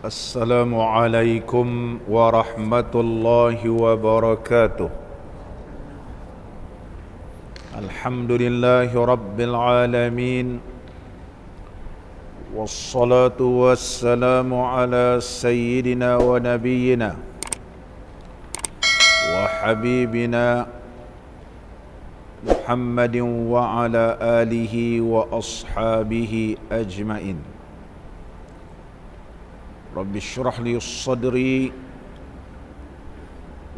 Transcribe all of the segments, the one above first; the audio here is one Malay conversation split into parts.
السلام عليكم ورحمة الله وبركاته. الحمد لله رب العالمين، والصلاة والسلام على سيدنا ونبينا وحبيبنا محمد وعلى آله وأصحابه أجمعين. رب اشرح لي صدري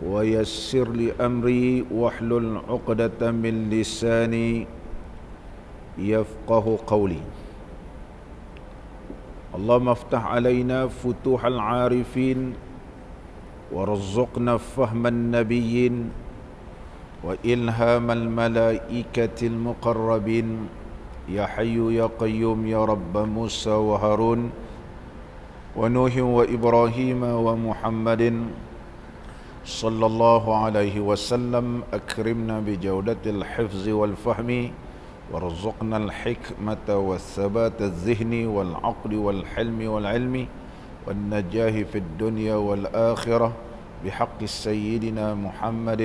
ويسر لي أمري واحلل عقدة من لساني يفقه قولي. اللهم افتح علينا فتوح العارفين وارزقنا فهم النبيين وإلهام الملائكة المقربين يا حي يا قيوم يا رب موسى وهارون ونوح وإبراهيم ومحمد صلى الله عليه وسلم. أكرمنا بجودة الحفظ والفهم وارزقنا الحكمة والثبات الذهني والعقل والحلم والعلم والنجاح في الدنيا والآخرة بحق سيدنا محمد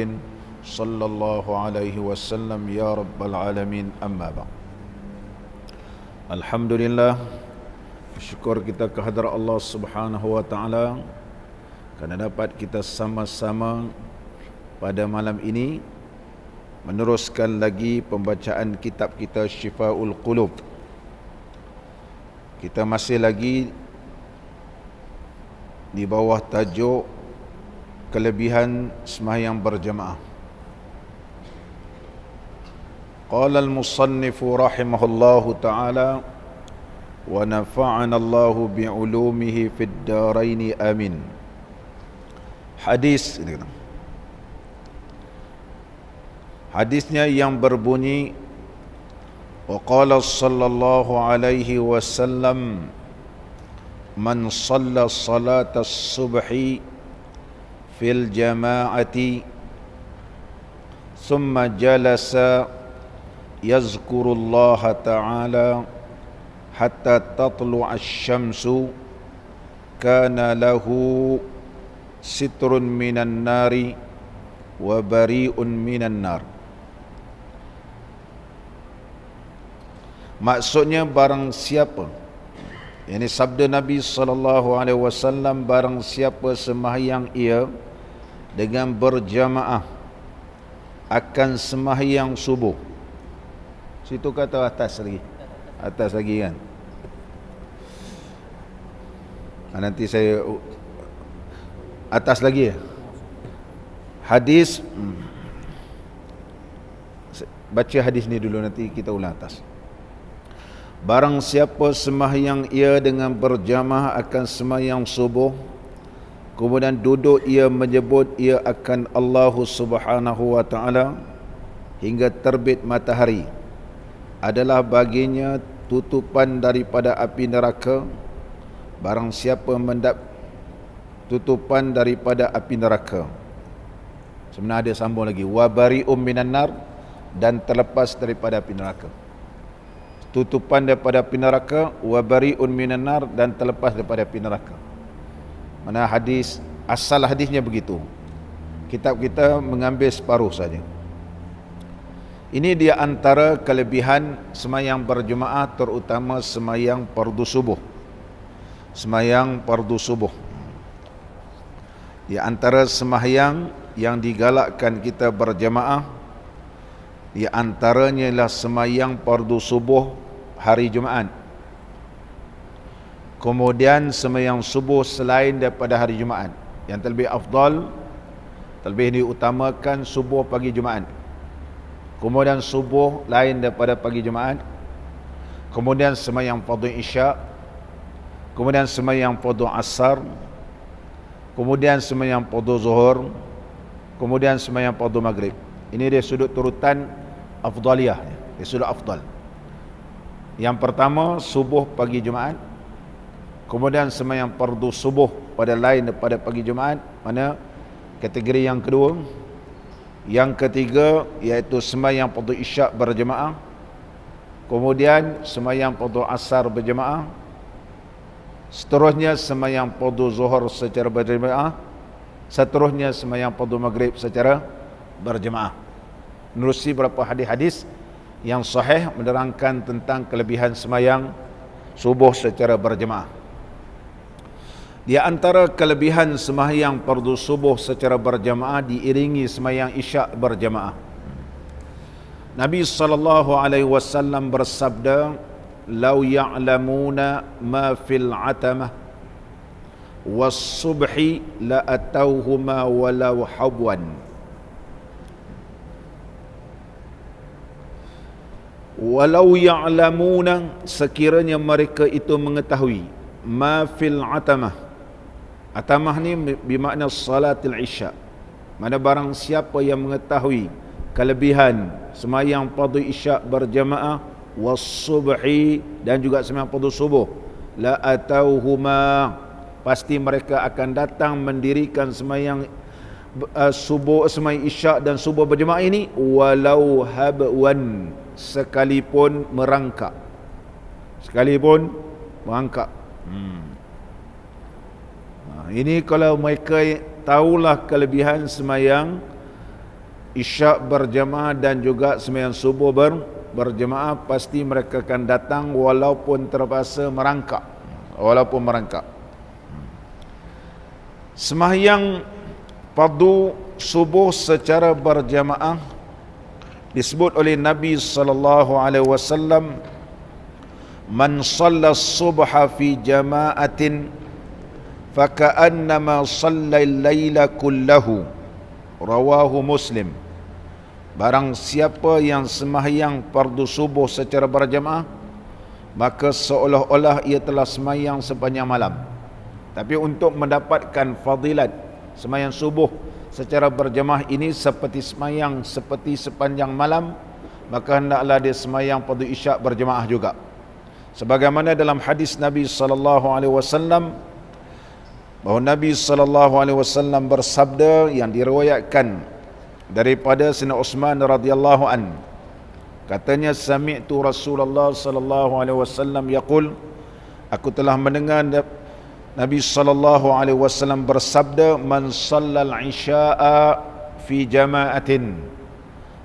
صلى الله عليه وسلم يا رب العالمين. أما بعد، الحمد لله، syukur kita kehadrat Allah Subhanahu wa taala kerana dapat kita sama-sama pada malam ini meneruskan lagi pembacaan kitab kita Syifaul Qulub. Kita masih lagi di bawah tajuk kelebihan sembahyang berjamaah. Qala al-musannif rahimahullahu taala wa nafa'ana Allahu bi'ulumihi fid darain amin. Hadisnya yang berbunyi, wa qala sallallahu alaihi wasallam man shalla salat as-subhi fil jama'ati thumma jalasa yazkurullaha ta'ala hatta tatlu' asy-syamsu kana lahu sitrun minan nari wa bari'un minan nar. Maksudnya barang siapa, yakni sabda Nabi sallallahu alaihi wasallam, barang siapa sembahyang ia dengan berjamaah akan sembahyang subuh. Situ kata atas lagi kan. Nanti saya atas lagi ya. Hadis, baca hadis ni dulu, nanti kita ulang atas. Barang siapa sembahyang ia dengan berjamaah akan sembahyang subuh, kemudian duduk ia menyebut ia akan Allah Subhanahu wa taala hingga terbit matahari, adalah baginya tutupan daripada api neraka. Barang siapa tutupan daripada api neraka. Sebenarnya ada sambung lagi, wa bari'um minan nar, dan terlepas daripada api neraka. Tutupan daripada api neraka, wa bari'un minan nar, dan terlepas daripada api neraka. Mana hadis, asal hadisnya begitu. Kitab kita mengambil separuh saja. Ini dia antara kelebihan sembahyang berjemaah, terutama sembahyang fardu subuh. Sembahyang fardu subuh, di antara sembahyang yang digalakkan kita berjemaah, di antaranya ialah sembahyang fardu subuh hari Jumaat. Kemudian sembahyang subuh selain daripada hari Jumaat, yang terlebih afdal, terlebih diutamakan subuh pagi Jumaat. Kemudian subuh lain daripada pagi Jumaat. Kemudian sembahyang fardu Isya'. Kemudian sembahyang fardu Asar. Kemudian sembahyang fardu Zuhur. Kemudian sembahyang fardu Maghrib. Ini dia sudut turutan afdaliyah, dia sudut afdal. Yang pertama subuh pagi Jumaat. Kemudian sembahyang fardu subuh pada lain daripada pagi Jumaat, mana kategori yang kedua. Yang ketiga iaitu sembahyang fardu Isya' berjemaah. Kemudian sembahyang fardu Asar berjemaah. Seterusnya sembahyang fardu zuhur secara berjemaah. Seterusnya sembahyang fardu maghrib secara berjemaah. Menerusi beberapa hadis-hadis yang sahih menerangkan tentang kelebihan sembahyang subuh secara berjemaah. Di antara kelebihan sembahyang fardu subuh secara berjemaah diiringi sembahyang isyak berjemaah. Nabi SAW bersabda, "Lau ya'lamuna ma fil 'atamah was subhi la atauhuma walau habwan." Walau ya'lamuna, sekiranya mereka itu mengetahui, ma fil 'atamah. Atamah ni bermakna salatul isya. Mana barang siapa yang mengetahui kelebihan sembahyang fardu isyak berjamaah was-subhi dan juga sembahyang fardu subuh, la atauhuma, pasti mereka akan datang mendirikan sembahyang subuh, sembahyang isyak dan subuh berjamaah ini walau habwan, sekalipun merangkak. Sekalipun merangkak. Ini kalau mereka tahulah kelebihan sembahyang isyak berjamaah dan juga sembahyang subuh berjemaah, pasti mereka akan datang walaupun terpaksa merangkak. Walaupun merangkak. Sembahyang fardu subuh secara berjamaah disebut oleh Nabi SAW, "Man shalla subha fi jama'atin faka'annama shalla al-laila kullahu." Rawahu Muslim. Barang siapa yang sembahyang fardu subuh secara berjamaah, maka seolah-olah ia telah sembahyang sepanjang malam. Tapi untuk mendapatkan fadilat sembahyang subuh secara berjamaah ini seperti sembahyang seperti sepanjang malam, maka hendaklah dia sembahyang fardu isyak berjamaah juga. Sebagaimana dalam hadis Nabi SAW, bahawa Nabi SAW bersabda yang diriwayatkan daripada Sayyidina Utsman radhiyallahu an, katanya, sami'tu Rasulullah sallallahu alaihi wasallam yaqul, aku telah mendengar Nabi sallallahu alaihi wasallam bersabda, man shallal isya'a fi jama'atin,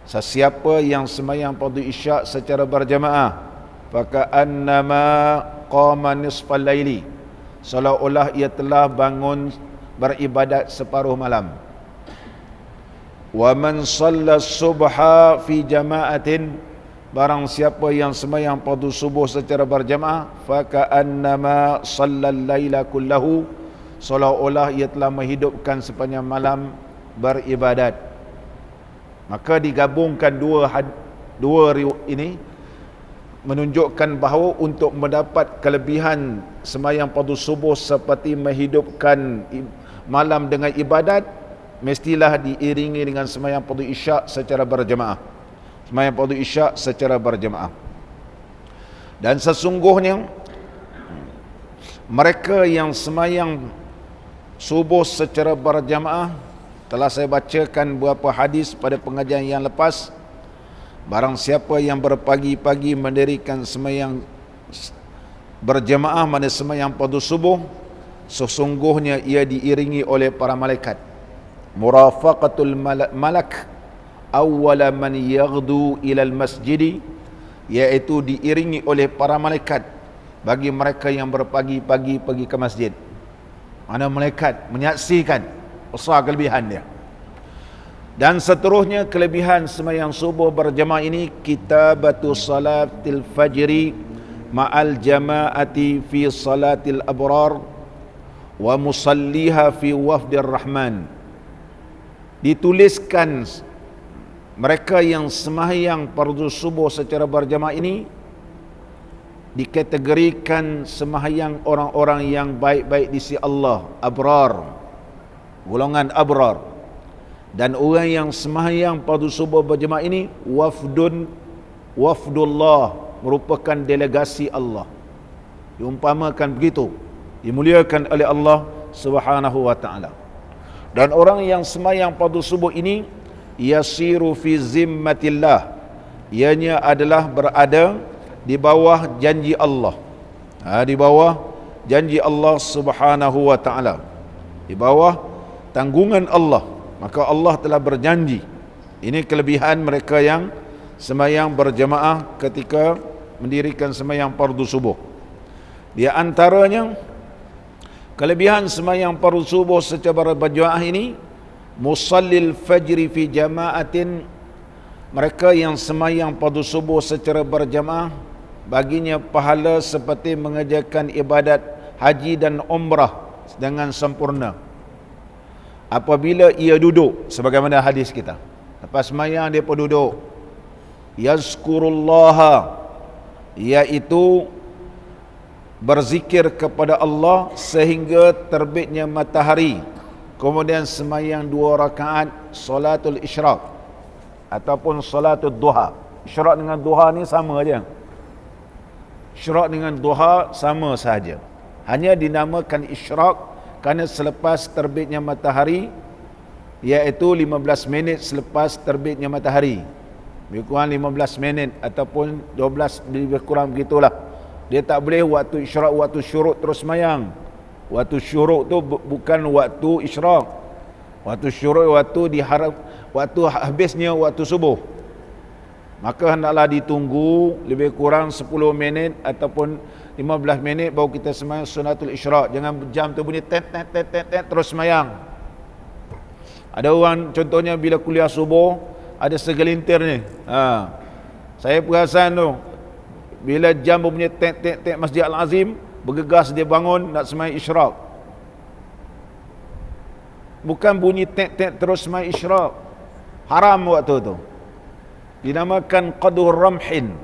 sesiapa yang sembahyang fardu isyak secara berjamaah, faka'annama qama nisfal laili, seolah-olah ia telah bangun beribadat separuh malam. Wa man shalla subha fi jama'atin, barang siapa yang sembahyang fardu subuh secara berjamaah, faka'annama shallal laila kullahu, seolah-olah ia telah menghidupkan sepanjang malam beribadat. Maka digabungkan dua ini menunjukkan bahawa untuk mendapat kelebihan sembahyang fardu subuh seperti menghidupkan malam dengan ibadat, mestilah diiringi dengan sembahyang fardu isyak secara berjamaah. Sembahyang fardu isyak secara berjamaah. Dan sesungguhnya mereka yang sembahyang subuh secara berjamaah, telah saya bacakan beberapa hadis pada pengajian yang lepas, barang siapa yang berpagi-pagi mendirikan sembahyang berjamaah, mana sembahyang fardu subuh, sesungguhnya ia diiringi oleh para malaikat. Murafaqatul malak awwala man yaghdu ilal masjidi, iaitu diiringi oleh para malaikat bagi mereka yang berpagi-pagi pergi ke masjid. Mana malaikat menyaksikan besar kelebihan dia. Dan seterusnya kelebihan sembahyang subuh berjamaah ini, kitabatu salatil fajri ma'al jama'ati fi salatil abrar wa musalliha fi wafdir rahman. Dituliskan mereka yang sembahyang fardu subuh secara berjamaah ini dikategorikan sembahyang orang-orang yang baik-baik di sisi Allah, abrar, golongan abrar. Dan orang yang sembahyang fardu subuh berjamaah ini wafdullah, merupakan delegasi Allah. Diumpamakan begitu, dimuliakan oleh Allah Subhanahu wa taala. Dan orang yang sembahyang fardu subuh ini yasiru fi zimmatillah, ianya adalah berada di bawah janji Allah, di bawah janji Allah Subhanahu wa taala, di bawah tanggungan Allah, maka Allah telah berjanji. Ini kelebihan mereka yang sembahyang berjamaah ketika mendirikan sembahyang fardu subuh. Di antaranya kelebihan sembahyang fardu subuh secara berjamaah ini, musallil fajri fi jama'atin, mereka yang sembahyang fardu subuh secara berjamaah baginya pahala seperti mengerjakan ibadat haji dan umrah dengan sempurna apabila ia duduk, sebagaimana hadis kita. Lepas sembahyang dia pun duduk, yazkurullaha, iaitu berzikir kepada Allah sehingga terbitnya matahari. Kemudian sembahyang 2 rakaat solatul isyraq ataupun solatul duha. Isyraq dengan duha ni sama aja. Isyraq dengan duha sama sahaja. Hanya dinamakan isyraq kerana selepas terbitnya matahari, iaitu 15 minit selepas terbitnya matahari. Lebih kurang 15 minit ataupun 12, lebih kurang begitulah. Dia tak boleh waktu isyraq, waktu syuruk terus sembahyang. Waktu syuruk tu bukan waktu isyraq. Waktu syuruk waktu diharap, waktu habisnya waktu subuh. Maka hendaklah ditunggu lebih kurang 10 minit ataupun 15 minit baru kita sembahyang sunatul isyraq. Jangan jam tu bunyi tet tet tet tet, tet terus sembahyang. Ada orang contohnya bila kuliah subuh ada segelintir ni. Saya perasan tu bila jam bunyi tet tet tet Masjid Al-Azim, bergegas dia bangun nak sembahyang isyraq. Bukan bunyi tet tet terus sembahyang isyraq. Haram waktu tu. Dinamakan qadur ramhin,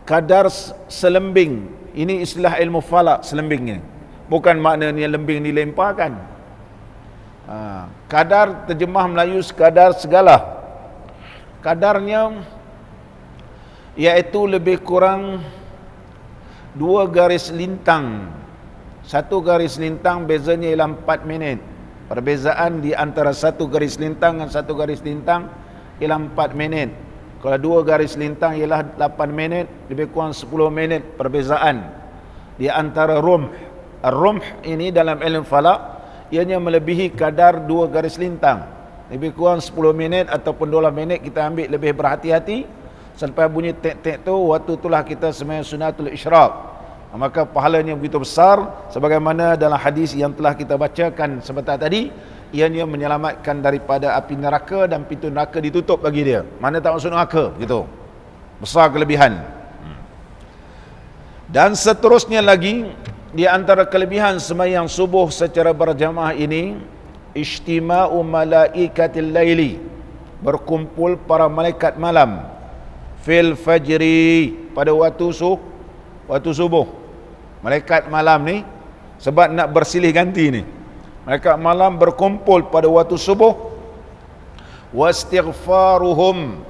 kadar selembing. Ini istilah ilmu falak, selembing ni. Bukan maknanya lembing dilemparkan. Kadar terjemah Melayu sekadar segala. Kadarnya iaitu lebih kurang 2 garis lintang. 1 garis lintang bezanya ialah 4 minit. Perbezaan di antara 1 garis lintang dan 1 garis lintang ialah 4 minit. Kalau 2 garis lintang ialah 8 minit, lebih kurang 10 minit perbezaan di antara rumh. Rumh ini dalam ilmu falak ianya melebihi kadar 2 garis lintang. Lebih kurang 10 minit ataupun 12 minit kita ambil lebih berhati-hati. Selepas bunyi tek-tek tu, waktu itulah kita sembahyang sunatul isyraq. Maka pahalanya begitu besar sebagaimana dalam hadis yang telah kita bacakan sebentar tadi. Ianya menyelamatkan daripada api neraka dan pintu neraka ditutup bagi dia. Mana tak masuk neraka gitu. Besar kelebihan. Dan seterusnya lagi di antara kelebihan sembahyang subuh secara berjamaah ini, ijtima'u malaikatil laili, berkumpul para malaikat malam, fil fajri, pada waktu subuh. Malaikat malam ni sebab nak bersilih ganti ni. Malaikat malam berkumpul pada waktu subuh. Wastighfaruhum,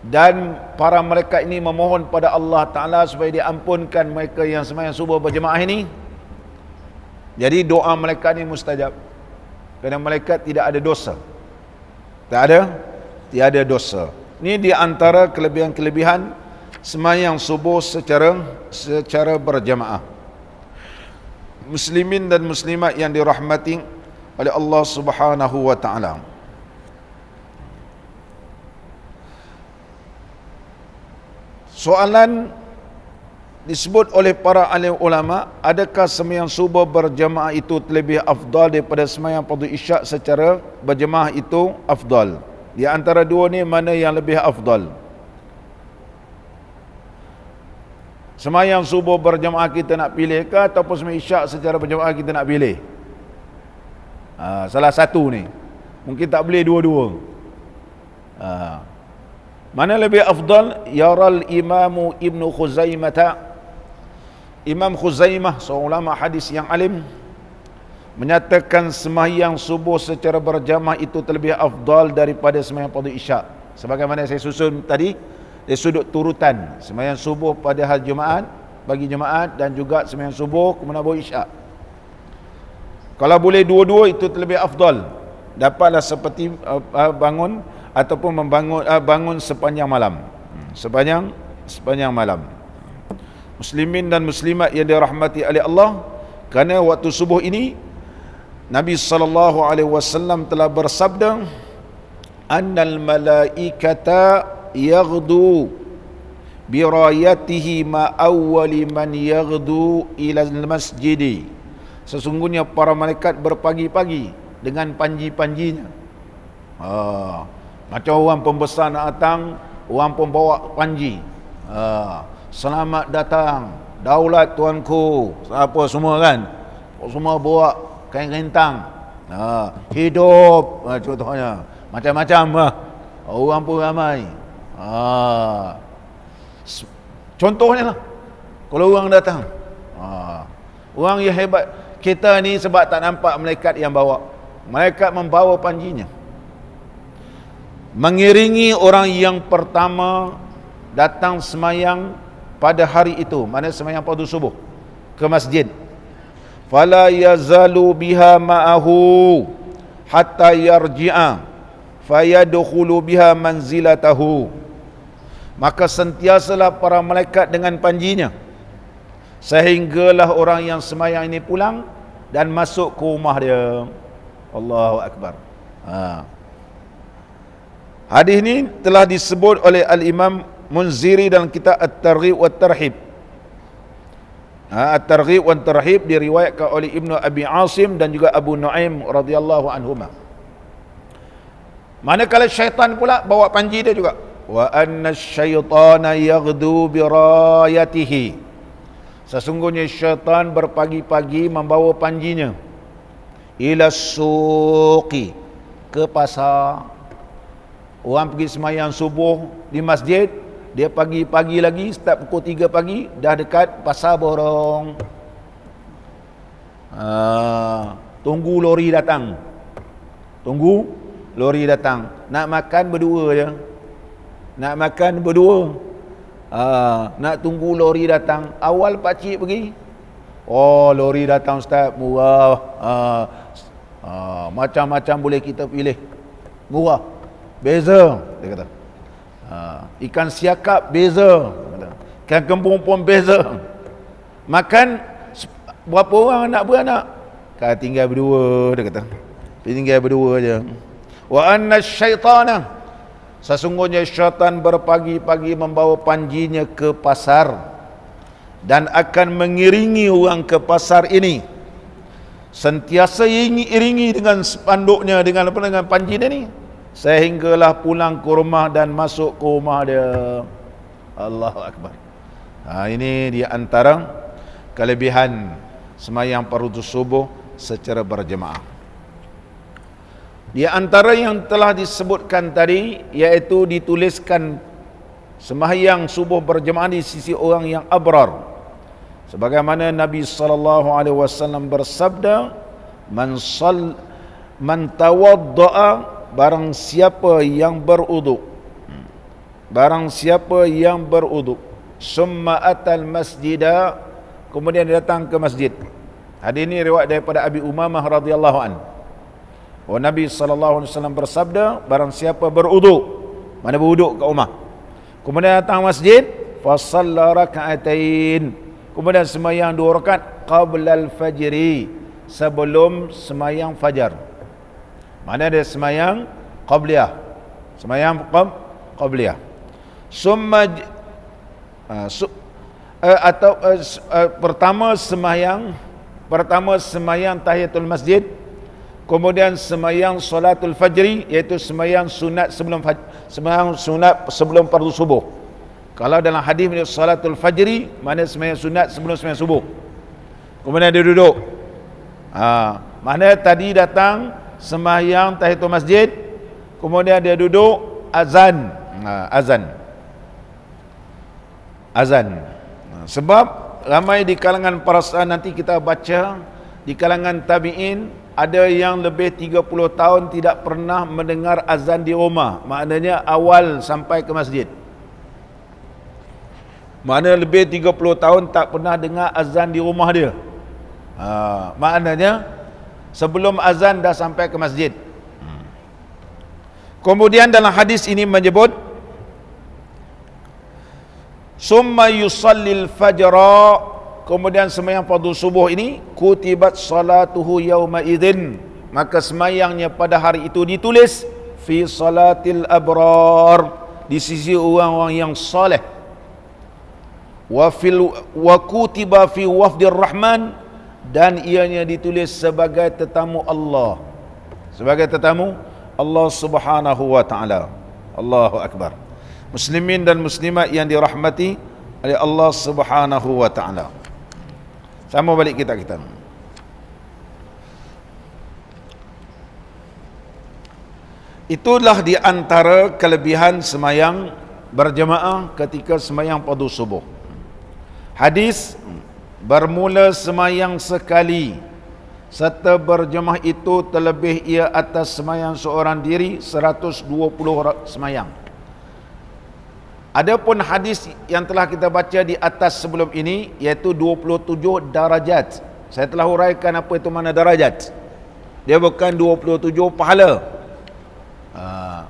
dan para malaikat ini memohon pada Allah Ta'ala supaya diampunkan mereka yang sembahyang subuh berjemaah ini. Jadi doa malaikat ini mustajab, kerana malaikat tidak ada dosa. Tiada dosa. Ini di antara kelebihan-kelebihan sembahyang subuh secara berjemaah. Muslimin dan muslimat yang dirahmati oleh Allah Subhanahu wa taala. Soalan disebut oleh para alim ulama, adakah sembahyang subuh berjamaah itu lebih afdal daripada sembahyang fardu isyak secara berjamaah itu afdal? Di antara dua ni mana yang lebih afdal? Sembahyang subuh berjamaah kita nak pilih ke ataupun sembahyang isyak secara berjamaah kita nak pilih? Salah satu ni. Mungkin tak boleh dua-dua. Mana lebih afdal? Yaral imamu Ibnu Khuzaimah. Imam Khuzaimah, seorang ulama hadis yang alim, menyatakan sembahyang subuh secara berjamaah itu terlebih afdal daripada sembahyang fardu isyak. Sebagaimana saya susun tadi, dari sudut turutan sembahyang subuh pada hari Jumaat bagi jemaat dan juga sembahyang subuh kemudian baru isyak. Kalau boleh dua-dua itu terlebih afdal. Dapatlah seperti bangun bangun sepanjang malam. Sepanjang malam. muslimin dan muslimat yang dirahmati oleh Allah, kerana waktu subuh ini Nabi sallallahu alaihi wasallam telah bersabda, annal malaikata yaghdu birayatihi ma awwali man yaghdu ila masjidi. Sesungguhnya para malaikat berpagi-pagi dengan panji-panjinya. Macam orang pembesar nak datang, orang pun bawa panji. Selamat datang, daulat tuanku, apa semua kan, semua bawa kain rintang, hidup, contohnya macam-macam lah. Orang pun ramai. Contohnya lah, kalau orang datang, orang yang hebat kita ni sebab tak nampak malaikat yang bawa. Malaikat membawa panjinya, mengiringi orang yang pertama datang semayang pada hari itu, mana semayang pada subuh ke masjid. Fala yazalu biha ma'ahu hatta yarji'a fayadkhulu biha manzilatahu. Maka sentiasalah para malaikat dengan panjinya sehinggalah orang yang semayang ini pulang dan masuk ke rumah dia. Allahu Akbar. Hadis ini telah disebut oleh Al-Imam Munziri dalam kitab At-Targhib wa Tarhib. At-Targhib wa Tarhib diriwayatkan oleh Ibnu Abi Asim dan juga Abu Nuaim radhiyallahu anhuma. Manakala syaitan pula bawa panji dia juga. Wa anna syaitana yaghdu bi rayatihi. Sesungguhnya syaitan berpagi-pagi membawa panjinya ila suqi, ke pasar. Orang pergi semayang subuh di masjid, dia pagi-pagi lagi, start pukul 3 pagi, dah dekat pasar borong. Tunggu lori datang. Tunggu lori datang. Nak makan berdua je. Nak makan berdua. Nak tunggu lori datang. Awal pakcik pergi, oh lori datang ustaz, murah. Macam-macam boleh kita pilih. Murah. Beza, dia kata. Ikan siakap beza, ikan kembung pun beza. Makan berapa orang nak beranak? Kan tinggal berdua, dia kata. Tinggal berdua je. Wa anna syaitana, sesungguhnya syaitan berpagi-pagi membawa panjinya ke pasar dan akan mengiringi orang ke pasar ini. Sentiasa iringi dengan spanduknya, dengan apa, dengan panji dia ni, sehinggalah pulang ke rumah dan masuk ke rumah dia. Allahu Akbar. Ini di antara kelebihan semayang fardu subuh secara berjemaah. Di antara yang telah disebutkan tadi, iaitu dituliskan sembahyang subuh berjemaah di sisi orang yang abrar. Sebagaimana Nabi SAW bersabda, man tawadda'a, barang siapa yang beruduk, barang siapa yang beruduk, summa atal masjidah, kemudian datang ke masjid. Hadis ini riwayat daripada Abi Umamah radhiyallahu an. Nabi SAW bersabda, barang siapa beruduk, mana beruduk kat rumah, kemudian datang masjid, fa shalla raka'atain, kemudian sembahyang 2 rakaat qabla al-fajri, sebelum sembahyang fajar. Mana dia sembahyang qabliyah, sembahyang qabliyah. Summa pertama sembahyang tahiyatul masjid, kemudian sembahyang salatul fajri, iaitu sembahyang sunat sebelum fardu subuh. Kalau dalam hadis ini salatul fajri, mana sembahyang sunat sebelum sembahyang subuh. Kemudian dia duduk. Mana tadi datang sembahyang tahiyatul masjid, kemudian dia duduk, azan. Sebab ramai di kalangan para sahabat, nanti kita baca di kalangan tabi'in, ada yang lebih 30 tahun tidak pernah mendengar azan di rumah. Maknanya awal sampai ke masjid. Mana lebih 30 tahun tak pernah dengar azan di rumah dia. Maknanya sebelum azan dah sampai ke masjid. Kemudian dalam hadis ini menyebut Summa yusallil fajra, kemudian sembahyang fardu subuh ini, kutibat salatuhu yauma idzin, maka sembahyangnya pada hari itu ditulis fi salatil abrar, di sisi orang-orang yang saleh. Wa kutiba fi wafdir rahman, dan ianya ditulis sebagai tetamu Allah, sebagai tetamu Allah Subhanahu wa taala. Allahu akbar. Muslimin dan muslimat yang dirahmati oleh Allah Subhanahu wa taala. Sama balik kita. Itulah di antara kelebihan sembahyang berjamaah ketika sembahyang fardu subuh. Hadis, bermula sembahyang sekali serta berjamaah itu terlebih ia atas sembahyang seorang diri 120 sembahyang. Adapun hadis yang telah kita baca di atas sebelum ini, iaitu 27 darajat. Saya telah huraikan apa itu mana darajat. Dia bukan 27 pahala.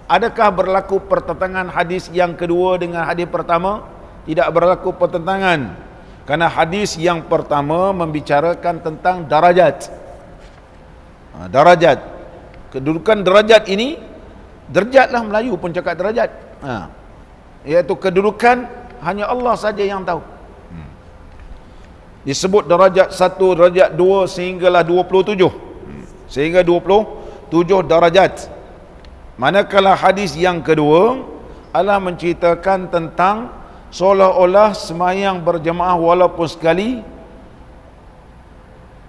Adakah berlaku pertentangan hadis yang kedua dengan hadis pertama? Tidak berlaku pertentangan, karena hadis yang pertama membicarakan tentang darajat. Darajat, kedudukan derajat ini, derajatlah Melayu pun cakap derajat, iaitu kedudukan hanya Allah saja yang tahu. Disebut darajat 1, darajat 2 sehinggalah 27, sehingga 27 darajat. Manakala hadis yang kedua adalah menceritakan tentang seolah-olah sembahyang berjemaah walaupun sekali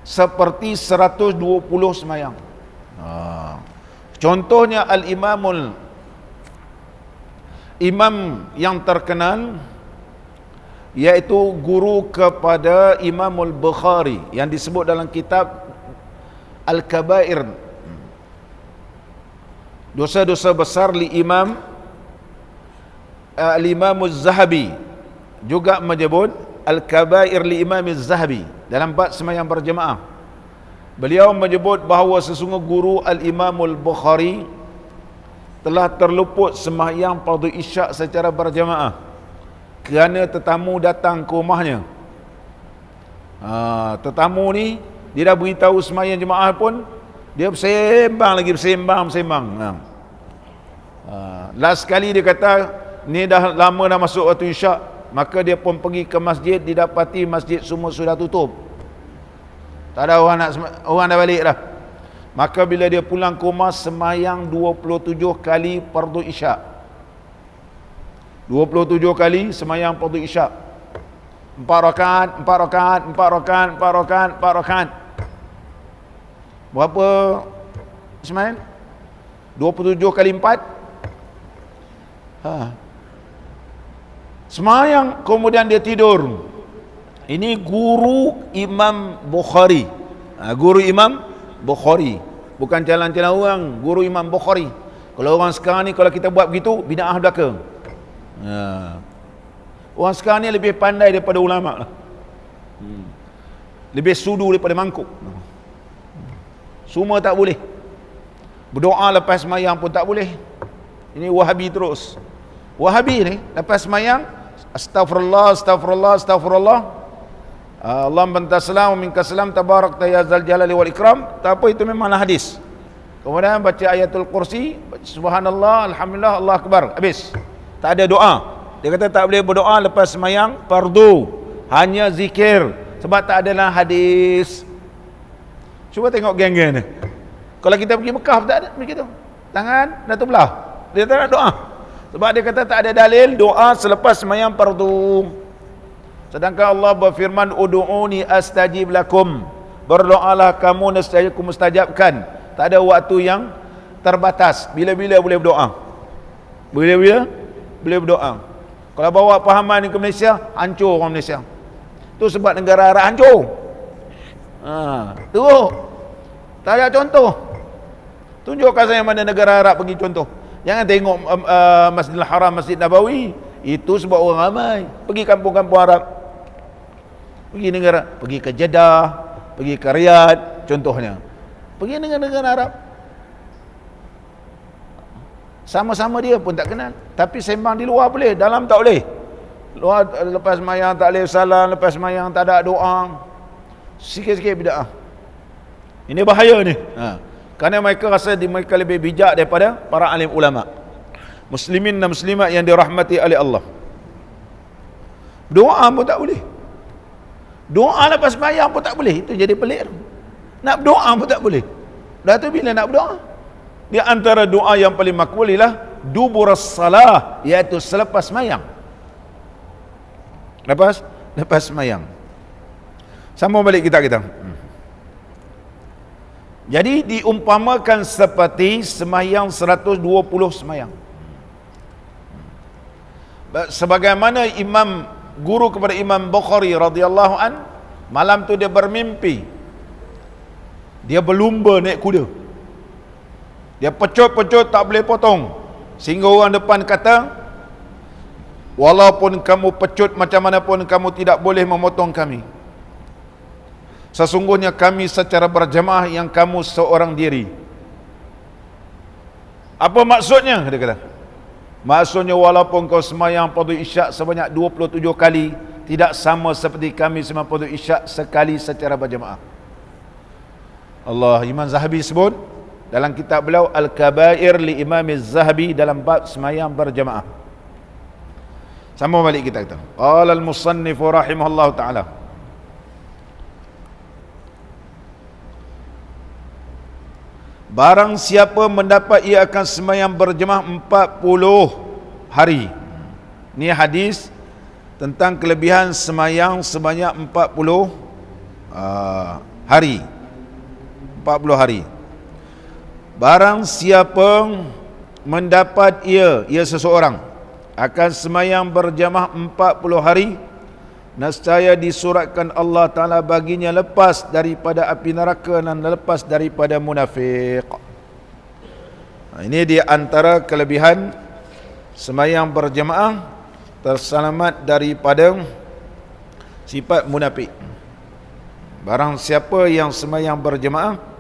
seperti 120 sembahyang. Contohnya Imam yang terkenal, iaitu guru kepada Imamul Bukhari, yang disebut dalam kitab Al-Kabair, dosa-dosa besar li Imam Al-Imamuz Zahabi juga menyebut Al-Kabair li Imamiz Zahabi dalam bab sembahyang berjemaah. Beliau menyebut bahawa sesungguhnya guru Al-Imamul Bukhari telah terluput sembahyang fardu isyak secara berjamaah kerana tetamu datang ke rumahnya. Tetamu ni dia dah beritahu sembahyang jemaah pun, dia bersembang. Last sekali dia kata ni dah lama dah masuk waktu isyak, maka dia pun pergi ke masjid, didapati masjid semua sudah tutup, tak ada orang dah balik dah. Maka bila dia pulang ke rumah, sembahyang 27 kali fardu isyak. 27 kali sembahyang fardu isyak. 4 rakaat. Berapa sembahyang? 27 kali 4. Sembahyang kemudian dia tidur. Ini guru Imam Bukhari. Guru Imam Bukhari, bukan jalan-jalan orang, guru Imam Bukhari. Kalau orang sekarang ni, kalau kita buat begitu, bid'ah belaka. Orang sekarang ni lebih pandai daripada ulama lah. Lebih sudu daripada mangkuk. Semua tak boleh. Berdoa lepas semayang pun tak boleh. Ini Wahabi terus. Wahabi ni lepas semayang, astagfirullah, Allah banta salam minka salam tabarakta ya zal jalali wal ikram. Tak apa, itu memanglah hadis. Kemudian baca ayatul kursi, subhanallah, alhamdulillah, Allah akbar, habis. Tak ada doa. Dia kata tak boleh berdoa lepas semayang fardu, hanya zikir, sebab tak adalah hadis. Cuba tengok geng-geng ni. Kalau kita pergi Mekah tak ada begitu. Tangan Datuk belah, dia tak ada doa, sebab dia kata tak ada dalil doa selepas semayang fardu. Sedangkan Allah berfirman, ud'uni astajib lakum, berdoalah kamu nescaya aku mustajabkan. Tak ada waktu yang terbatas, bila-bila boleh berdoa, bila-bila boleh berdoa. Kalau bawa pahaman ni ke Malaysia, hancur orang Malaysia. Tu sebab negara Arab hancur. Teruk, tak ada contoh. Tunjukkan saya mana negara Arab pergi contoh. Jangan tengok Masjidil Haram, Masjid Nabawi. Itu sebab orang ramai. Pergi kampung-kampung Arab, pergi negara, pergi ke Jeddah, pergi ke Riyadh contohnya, pergi negara-negara Arab, sama-sama dia pun tak kenal, tapi sembang di luar boleh, dalam tak boleh. Lepas semayang tak boleh salam, lepas semayang tak ada doa. Sikit-sikit bid'ah. Ini bahaya ni. Kerana mereka rasa mereka lebih bijak daripada para alim ulama. Muslimin dan muslimat yang dirahmati oleh Allah. Doa pun tak boleh. Doa lepas semayang pun tak boleh. Itu jadi pelik. Nak berdoa pun tak boleh. Dah tu bila nak berdoa? Di antara doa yang paling makbul ialah duburas salah, iaitu selepas semayang. Lepas semayang. Sama balik kita. Jadi diumpamakan seperti semayang 120 semayang. Sebagaimana guru kepada Imam Bukhari radhiyallahu an, malam tu dia bermimpi dia berlumba naik kuda. Dia pecut-pecut tak boleh potong, sehingga orang depan kata, walaupun kamu pecut macam mana pun kamu tidak boleh memotong kami. Sesungguhnya kami secara berjemaah yang kamu seorang diri. Apa maksudnya? Dia kata, maksudnya walaupun kau semayang fardu isyak sebanyak 27 kali, tidak sama seperti kami semayang fardu isyak sekali secara berjemaah. Allah, Imam Zahabi sebut dalam kitab beliau Al-Kabair li Imam Az-Zahabi dalam bab semayang berjemaah. Sama balik kita kata. Qala al-musannif rahimahullah ta'ala. Barang siapa mendapat ia akan semayang berjemaah 40 hari. Ini hadis tentang kelebihan semayang sebanyak 40 hari. 40 hari. Barang siapa mendapat ia seseorang akan semayang berjamaah 40 hari, nescaya disuratkan Allah Ta'ala baginya lepas daripada api neraka dan lepas daripada munafik. Ini di antara kelebihan semayang berjamaah, terselamat daripada sifat munafik. Barang siapa yang semayang berjamaah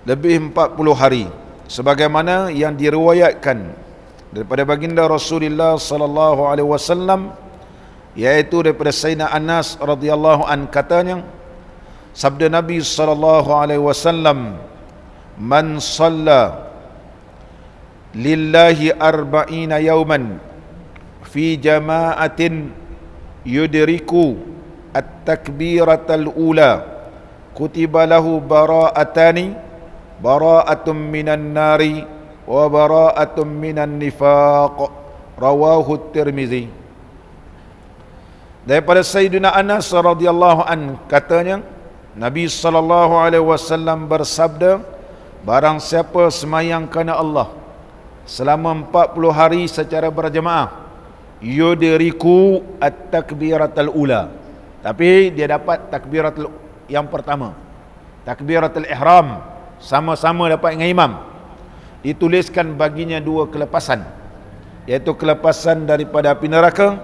lebih 40 hari, sebagaimana yang diriwayatkan daripada baginda Rasulullah sallallahu alaihi wasallam, yaitu daripada Sayyidina Anas radhiyallahu an, katanya, sabda Nabi sallallahu alaihi wasallam, man shalla lillahi arba'ina yawman fi jama'atin yudriku at-takbiratal ula kutiba lahu bara'atun minan nari wa bara'atun minan nifaq, rawahu Tirmizi. Daripada Sayyidina Anas radhiyallahu an, katanya Nabi sallallahu alaihi wasallam bersabda, barang siapa semayang kerana Allah selama 40 hari secara berjemaah, yudriku at-takbiratul ula, tapi dia dapat takbiratul yang pertama, takbiratul ihram, sama-sama dapat dengan imam, dituliskan baginya 2 kelepasan, iaitu kelepasan daripada api neraka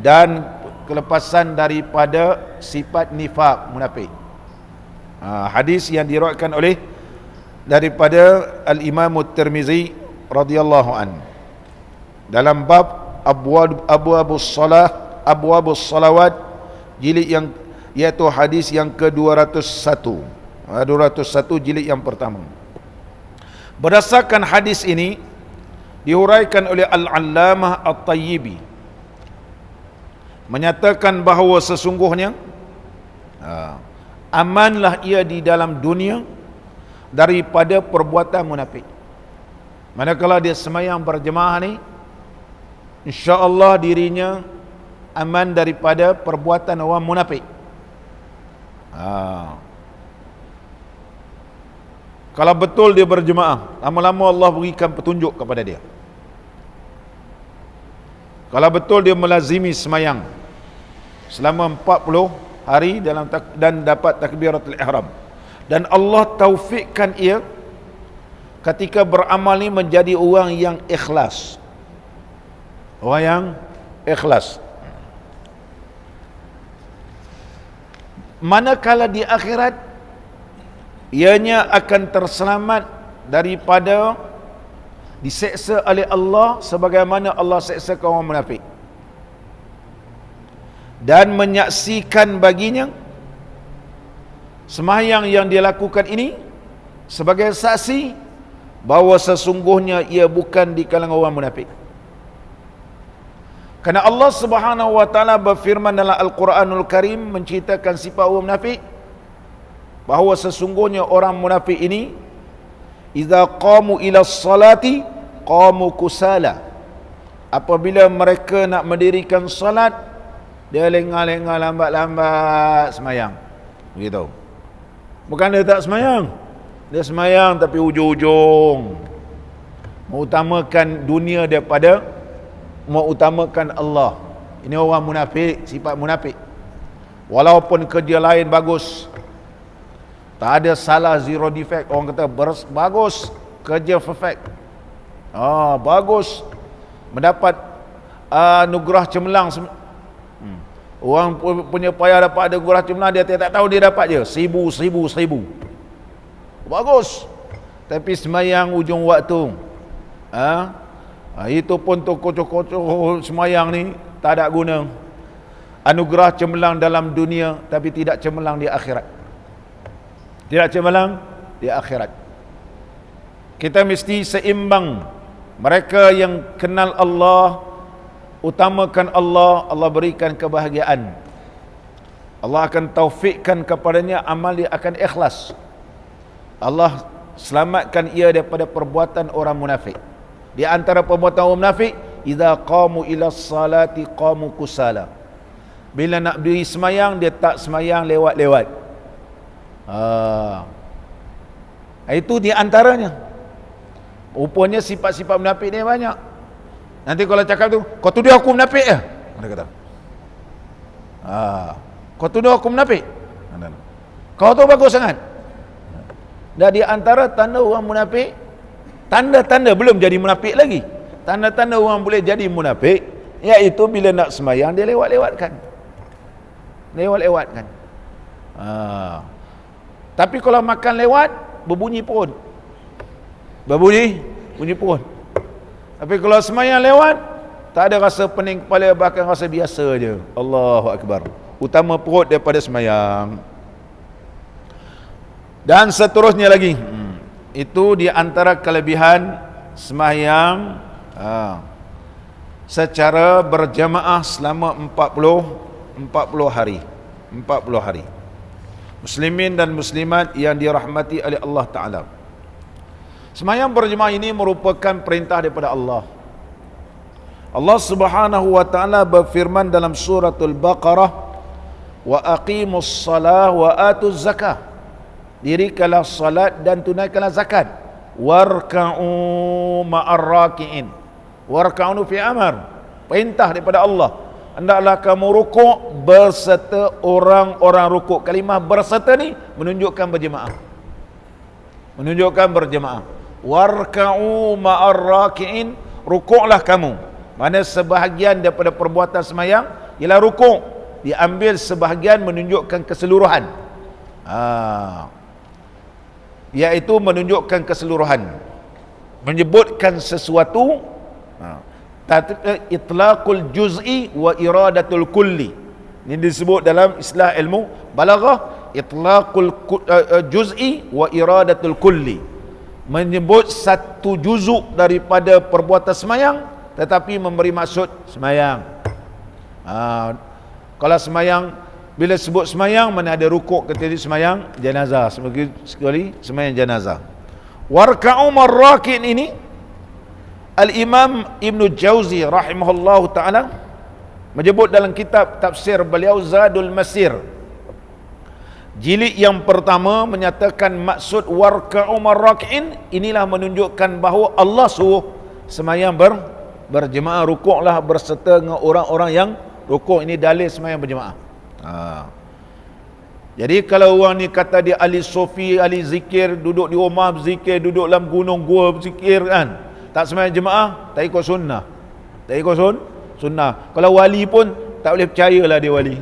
dan kelepasan daripada sifat nifaq, munafik. Hadis yang diriwayatkan oleh daripada Al-Imam Tirmizi radhiyallahu an dalam bab abwabus salawat, jilid yang, iaitu hadis yang ke-201, 201 jilid yang pertama. Berdasarkan hadis ini dihuraikan oleh Al-Allamah At-Tayyibi, menyatakan bahawa sesungguhnya amanlah ia di dalam dunia daripada perbuatan munafik. Manakala dia semayang berjemaah ni, insya-Allah dirinya aman daripada perbuatan orang munafik. Kalau betul dia berjemaah, lama-lama Allah berikan petunjuk kepada dia. Kalau betul dia melazimi semayang selama 40 hari dan dapat takbiratul ihram, dan Allah taufikkan ia ketika beramal ni menjadi orang yang ikhlas. Orang yang ikhlas. Manakala di akhirat ianya akan terselamat daripada diseksa oleh Allah sebagaimana Allah seksa kaum munafik. dan menyaksikan baginya sembahyang yang dia lakukan ini sebagai saksi bahawa sesungguhnya ia bukan di kalangan orang munafik. Kerana Allah Subhanahu wa taala berfirman dalam Al-Quranul Karim menceritakan sifat orang munafik, bahawa sesungguhnya orang munafik ini idza qamu ila salati qamu kusala. Apabila mereka nak mendirikan salat, dia lengah-lengah, lambat-lambat semayang. Begitu. Bukan dia tak semayang, dia semayang tapi ujung-ujung mengutamakan dunia daripada mengutamakan Allah. Ini orang munafik, sifat munafik. Walaupun kerja lain bagus, tak ada salah, zero defect. Orang kata bagus, kerja perfect. Bagus, mendapat anugerah cemerlang. Orang punya payah dapat anugerah cemerlang, dia tak tahu dia dapat je 1000. Bagus, tapi semayang ujung waktu. Itu pun tokoh-tokoh semayang ni tak ada guna. Anugerah cemerlang dalam dunia, tapi tidak cemerlang di akhirat. Tidak cemerlang di akhirat. Kita mesti seimbang. Mereka yang kenal Allah, utamakan Allah, Allah berikan kebahagiaan. Allah akan taufikkan kepadanya, amal dia akan ikhlas. Allah selamatkan ia daripada perbuatan orang munafik. Di antara perbuatan orang munafik, idza qamu ila salati qamu kusala. Bila nak berdiri semayang, dia tak semayang lewat-lewat. Itu di antaranya. Rupanya sifat-sifat munafik ni banyak. Nanti kalau cakap tu, kau tuduh aku munafik ke? Dia kata. Kau tuduh aku munafik? Kau tu bagus sangat. Dan di antara tanda orang munafik, tanda-tanda belum jadi munafik lagi, tanda-tanda orang boleh jadi munafik, iaitu bila nak semayang dia lewat-lewatkan. Tapi kalau makan lewat, bunyi perut. Tapi kalau semayang lewat, tak ada rasa pening kepala, bahkan rasa biasa je. Allahu Akbar. Utama perut daripada semayang. Dan seterusnya lagi, itu di antara kelebihan semayang secara berjamaah selama 40 hari. Muslimin dan muslimat yang dirahmati oleh Allah Ta'ala. Semayang berjemaah ini merupakan perintah daripada Allah. Allah Subhanahu wa Ta'ala berfirman dalam suratul Baqarah, wa aqimus salah wa atuz zakah. Dirikanlah salat dan tunaikanlah zakat. Warka'u ma'ar raki'in. Warka'u fi amar, perintah daripada Allah. Hendaklah kamu rukuk berserta orang-orang rukuk. Kalimah berserta ni menunjukkan berjemaah. Warka'u ma'ar raki'in, rukuklah kamu. Mana sebahagian daripada perbuatan semayang ialah rukuk, diambil sebahagian menunjukkan keseluruhan. Iaitu menunjukkan keseluruhan, menyebutkan sesuatu. Itlaqul juz'i wa iradatul kulli. Ini disebut dalam istilah ilmu balaghah, itlaqul juz'i wa iradatul kulli. Menyebut satu juzuk daripada perbuatan semayang, tetapi memberi maksud semayang. Kalau semayang, bila sebut semayang, mana ada rukuk, ketika semayang jenazah, sekali semayang jenazah. Warka'u marrakin ini Al-Imam Ibn Jauzi rahimahullahu ta'ala menyebut dalam kitab tafsir beliau Zadul Masir, jilid yang pertama, menyatakan maksud warka'u marrakin inilah menunjukkan bahawa Allah suruh semayang berjemaah, rukuklah berserta dengan orang-orang yang rukuk. Ini dalil semayang berjemaah. Jadi kalau orang ni kata dia ahli sufi, ahli zikir, duduk di rumah berzikir, duduk dalam gunung gua berzikir kan, tak semayang jemaah, tak ikut sunnah. Kalau wali pun tak boleh percayalah dia wali.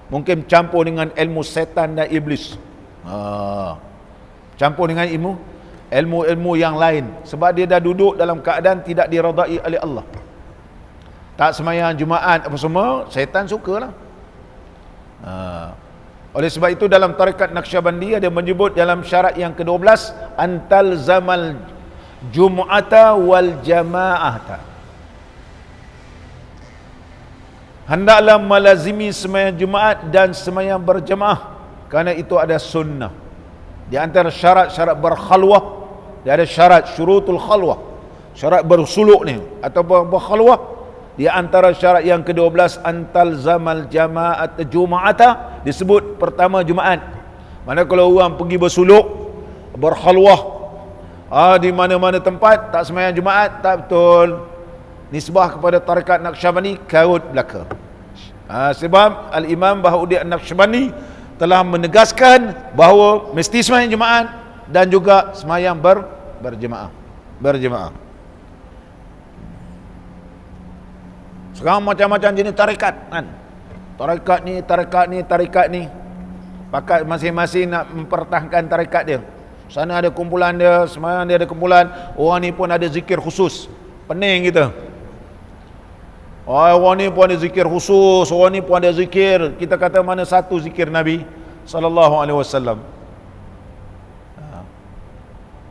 Mungkin campur dengan ilmu setan dan iblis. Campur dengan ilmu yang lain, sebab dia dah duduk dalam keadaan tidak diradai oleh Allah. tak semayang Jumaat apa semua, syaitan sukalah. Oleh sebab itu dalam tarekat Naqsyabandi ada menyebut dalam syarat yang ke-12, antal zamal Jum'ata wal jama'ata. Hendaklah melazimi sembahyang Jumaat dan sembahyang berjemaah, kerana itu ada sunnah. Di antara syarat-syarat berkhalwah, dia ada syarat syurutul khalwah, syarat bersuluk ni atau berkhalwah. Di antara syarat yang ke-12, antal zamal jama'at Jum'ata, disebut pertama Jumaat. Mana kalau orang pergi bersuluk, berkhalwah, di mana-mana tempat tak sembahyang Jumaat, tak betul. Nisbah kepada tarekat Naqsyabandi karut belaka. Sebab Al-Imam Bahauddin Naqsyabandi telah menegaskan bahawa mesti sembahyang Jumaat dan juga sembahyang berjemaah. Sekarang macam-macam jenis tarekat kan. Tarekat ni. Pakat masing-masing nak mempertahankan tarekat dia. Sana ada kumpulan dia, sembahyang dia ada kumpulan. Orang ni pun ada zikir khusus. Pening kita. Orang ni pun ada zikir khusus, orang ni pun ada zikir. Kita kata mana satu zikir Nabi sallallahu alaihi wasallam.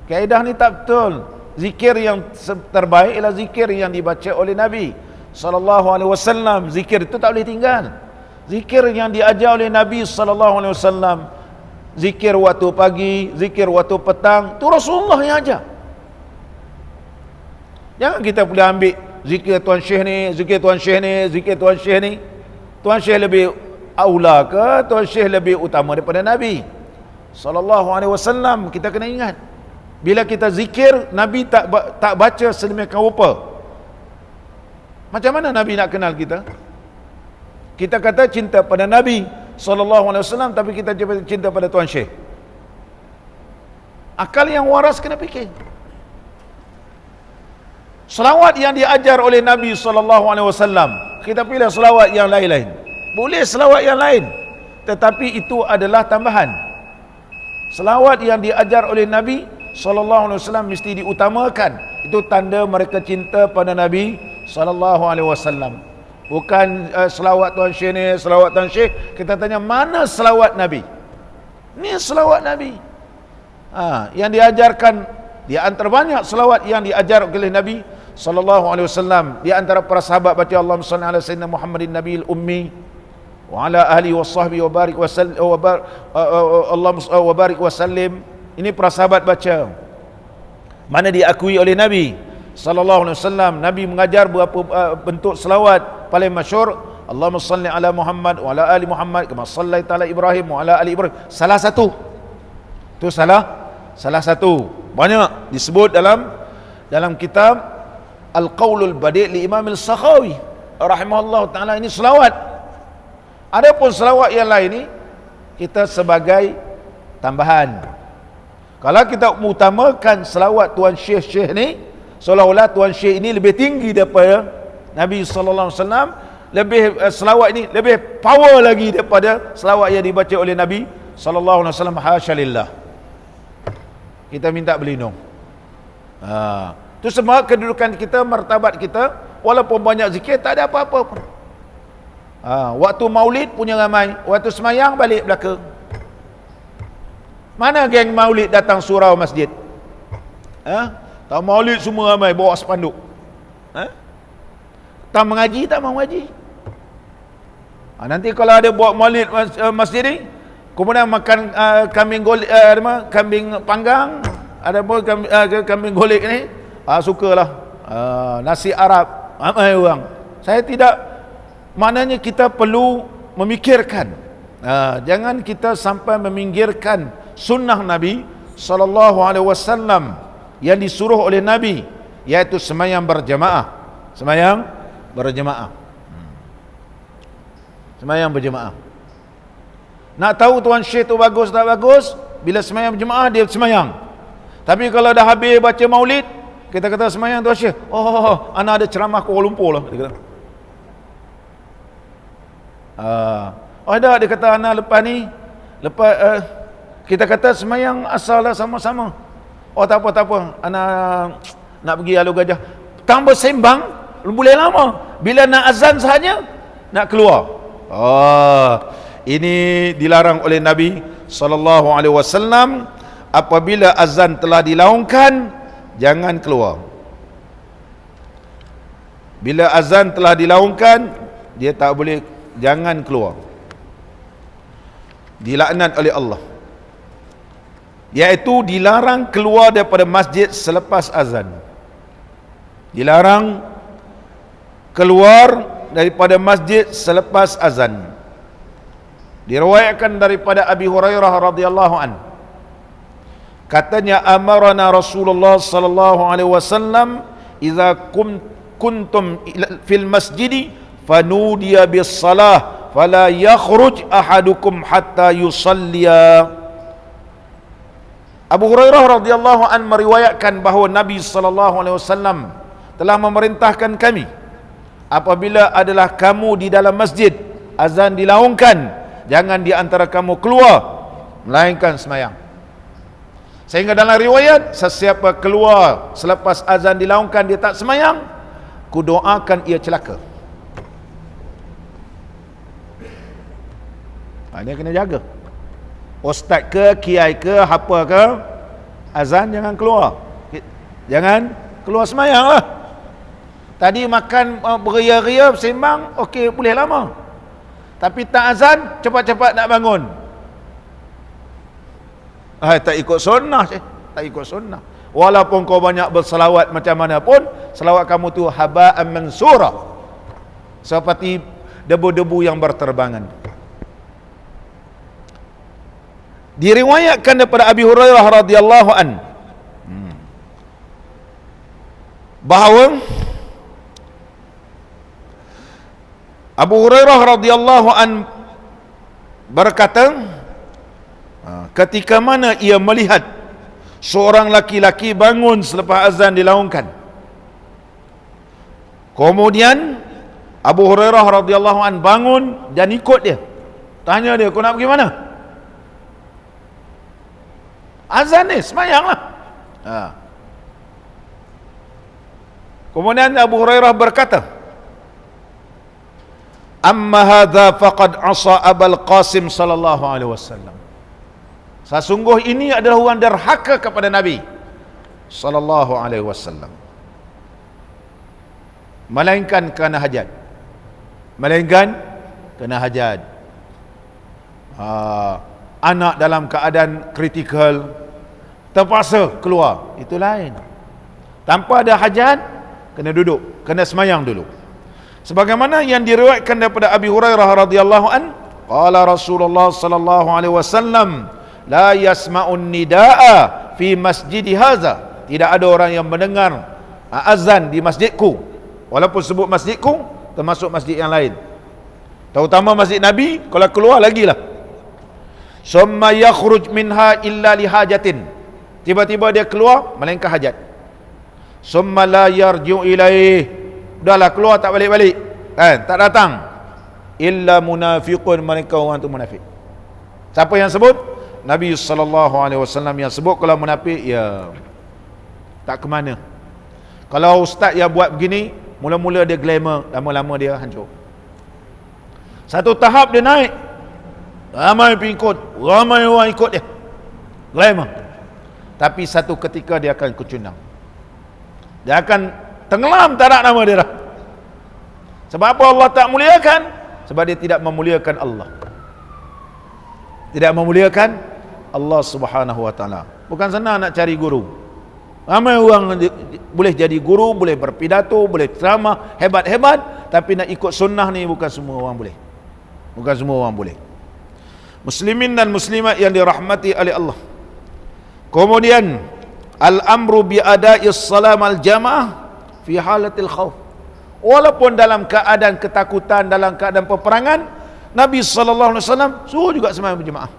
Kaedah ni tak betul. Zikir yang terbaik ialah zikir yang dibaca oleh Nabi sallallahu alaihi wasallam. Zikir itu tak boleh tinggal. Zikir yang diajar oleh Nabi sallallahu alaihi wasallam, zikir waktu pagi, zikir waktu petang, tu Rasulullah yang ajar. Jangan kita boleh ambil zikir Tuan Syekh ni, zikir Tuan Syekh ni, zikir Tuan Syekh ni. Tuan Syekh lebih aula ke? Tuan Syekh lebih utama daripada Nabi sallallahu alaihi wasallam? Kita kena ingat, bila kita zikir, Nabi tak baca sedemikian rupa. Macam mana Nabi nak kenal kita? Kita kata cinta pada Nabi sallallahu alaihi wasallam, tapi kita cinta pada Tuan Syekh. Akal yang waras kena fikir. Selawat yang diajar oleh Nabi SAW, kita pilih selawat yang lain-lain. Boleh selawat yang lain, tetapi itu adalah tambahan. Selawat yang diajar oleh Nabi SAW mesti diutamakan. Itu tanda mereka cinta pada Nabi SAW. Bukan selawat Tuan Syekh ni, selawat Tuan Syekh. Kita tanya, mana selawat Nabi? Ni selawat Nabi. Yang diajarkan, di antara banyak selawat yang diajar oleh Nabi sallallahu alaihi wasallam, di antara para sahabat baca Allahumma shalli ala sayyidina Muhammadin nabiyil ummi wa ala alihi wasahbihi wa barik wa sallim wa barik wa sallim. Ini para sahabat baca. Mana diakui oleh Nabi sallallahu alaihi wasallam. Nabi mengajar beberapa bentuk selawat. Paling masyhur, Allahumma shalli ala Muhammad wa ala ali Muhammad kama shallaita ala Ibrahim wa ala ali Ibrahim. Salah satu. Itu salah satu. Banyak disebut dalam kitab Al-Qaulul Badi' li Imam Al-Sakhawi rahimahullah ta'ala. Ini selawat. Adapun selawat yang lain ni kita sebagai tambahan. Kalau kita mengutamakan selawat Tuan Syekh ni, seolah-olah Tuan Syekh ini lebih tinggi daripada Nabi sallallahu alaihi wasallam, lebih selawat ini lebih power lagi daripada selawat yang dibaca oleh Nabi sallallahu alaihi wasallam. Hasyalillah. Kita minta berlindung. Itu semua kedudukan kita, martabat kita. Walaupun banyak zikir, tak ada apa-apa pun. Waktu maulid punya ramai, waktu semayang balik belaka. Mana geng maulid datang surau masjid? Tak maulid semua ramai bawa spanduk. Tak mengaji, tak mau mengaji. Nanti kalau ada buat maulid masjid ni, kemudian makan kambing golek, kambing panggang, ada pun kambing golek ni, sukalah nasi Arab ramai orang. Saya tidak, maknanya kita perlu memikirkan, jangan kita sampai meminggirkan sunnah Nabi sallallahu alaihi wasallam yang disuruh oleh Nabi, iaitu sembahyang berjemaah. Sembahyang berjemaah. Nak tahu Tuan Syekh tu bagus tak bagus, bila sembahyang berjemaah dia sembahyang. Tapi kalau dah habis baca maulid, kita kata sembahyang Tuan Syekh, ana ada ceramah Kuala Lumpur lah, dia kata. Dia kata ana lepas ni, kita kata sembahyang asal lah sama-sama. Tak apa, ana nak pergi Alur Gajah. Tambah sembang boleh lama. bila nak azan sahaja nak keluar. Ini dilarang oleh Nabi SAW. Apabila azan telah dilaungkan, jangan keluar. Bila azan telah dilaungkan, dia tak boleh, jangan keluar. Dilaknat oleh Allah, iaitu dilarang keluar daripada masjid selepas azan. Dilarang keluar daripada masjid selepas azan. Diriwayatkan daripada Abi Hurairah radhiyallahu an, katanya amarana Rasulullah sallallahu alaihi wasallam idza kuntum fil masjidi fanudiya bis salah fala yakhruj ahadukum hatta yusalliya. Abu Hurairah radhiyallahu an meriwayatkan bahawa Nabi sallallahu alaihi wasallam telah memerintahkan kami, apabila adalah kamu di dalam masjid, azan dilaungkan, jangan di antara kamu keluar melainkan semayang. Sehingga dalam riwayat, sesiapa keluar selepas azan dilaungkan dia tak semayang, ku doakan ia celaka. Dia kena jaga. Ustaz ke, kiai ke, apa ke, azan jangan keluar. Jangan keluar semayang lah. Tadi makan beria-ria, sembang, okey, boleh lama. Tapi tak azan, cepat-cepat nak bangun. Tak ikut sunnah. Tak ikut sunnah. Walaupun kau banyak berselawat macam mana pun, selawat kamu tu haba'an mansura, seperti debu-debu yang berterbangan. Diriwayatkan daripada Abi Hurairah radhiyallahu an bahawa Abu Hurairah radhiyallahu an berkata, ketika mana ia melihat seorang laki-laki bangun selepas azan dilaungkan, kemudian Abu Hurairah radhiyallahu an bangun dan ikut dia. Tanya dia, kau nak pergi mana? Azan ni, semayanglah. Kemudian Abu Hurairah berkata, amma hadza faqad asa Abul Qasim sallallahu alaihi wasallam. Sesungguh ini adalah orang derhaka kepada Nabi sallallahu alaihi wasallam, melainkan kerana hajat. Melainkan kerana hajat. Anak dalam keadaan kritikal terpaksa keluar, itu lain. Tanpa ada hajat, kena duduk, kena semayang dulu. Sebagaimana yang diriwayatkan daripada Abi Hurairah radhiyallahu an, qala Rasulullah sallallahu alaihi wasallam, la yasma'un nidaa fi masjidi hadza. Tidak ada orang yang mendengar azan di masjidku, walaupun sebut masjidku, termasuk masjid yang lain, terutama masjid Nabi. Kalau keluar lagilah. Summa yakhruj minha illa lihajatin. Tiba-tiba dia keluar melainkan hajat. Summa la yarji'u ilaih. Udahlah, keluar tak balik-balik, tak datang. Illa munafiqun, mereka orang tu munafik. Siapa yang sebut? Nabi SAW yang sebut. Kalau munafik, ya tak ke mana. Kalau ustaz yang buat begini, mula-mula dia glamour, lama-lama dia hancur. Satu tahap dia naik, ramai pengikut, ramai orang ikut dia, glamour. Tapi satu ketika dia akan kecundang, dia akan tenggelam, tak ada nama dia dah. Sebab apa Allah tak muliakan? Sebab dia tidak memuliakan Allah, tidak memuliakan Allah subhanahu wa ta'ala. Bukan senang nak cari guru. Ramai orang boleh jadi guru, boleh berpidato, boleh ceramah hebat-hebat, tapi nak ikut sunnah ni bukan semua orang boleh. Bukan semua orang boleh. Muslimin dan muslimat yang dirahmati oleh Allah, kemudian al-amru bi ada'is salam al-jamaah fi halatil khauf. Walaupun dalam keadaan ketakutan, dalam keadaan peperangan, Nabi SAW suruh juga sembahyang berjemaah.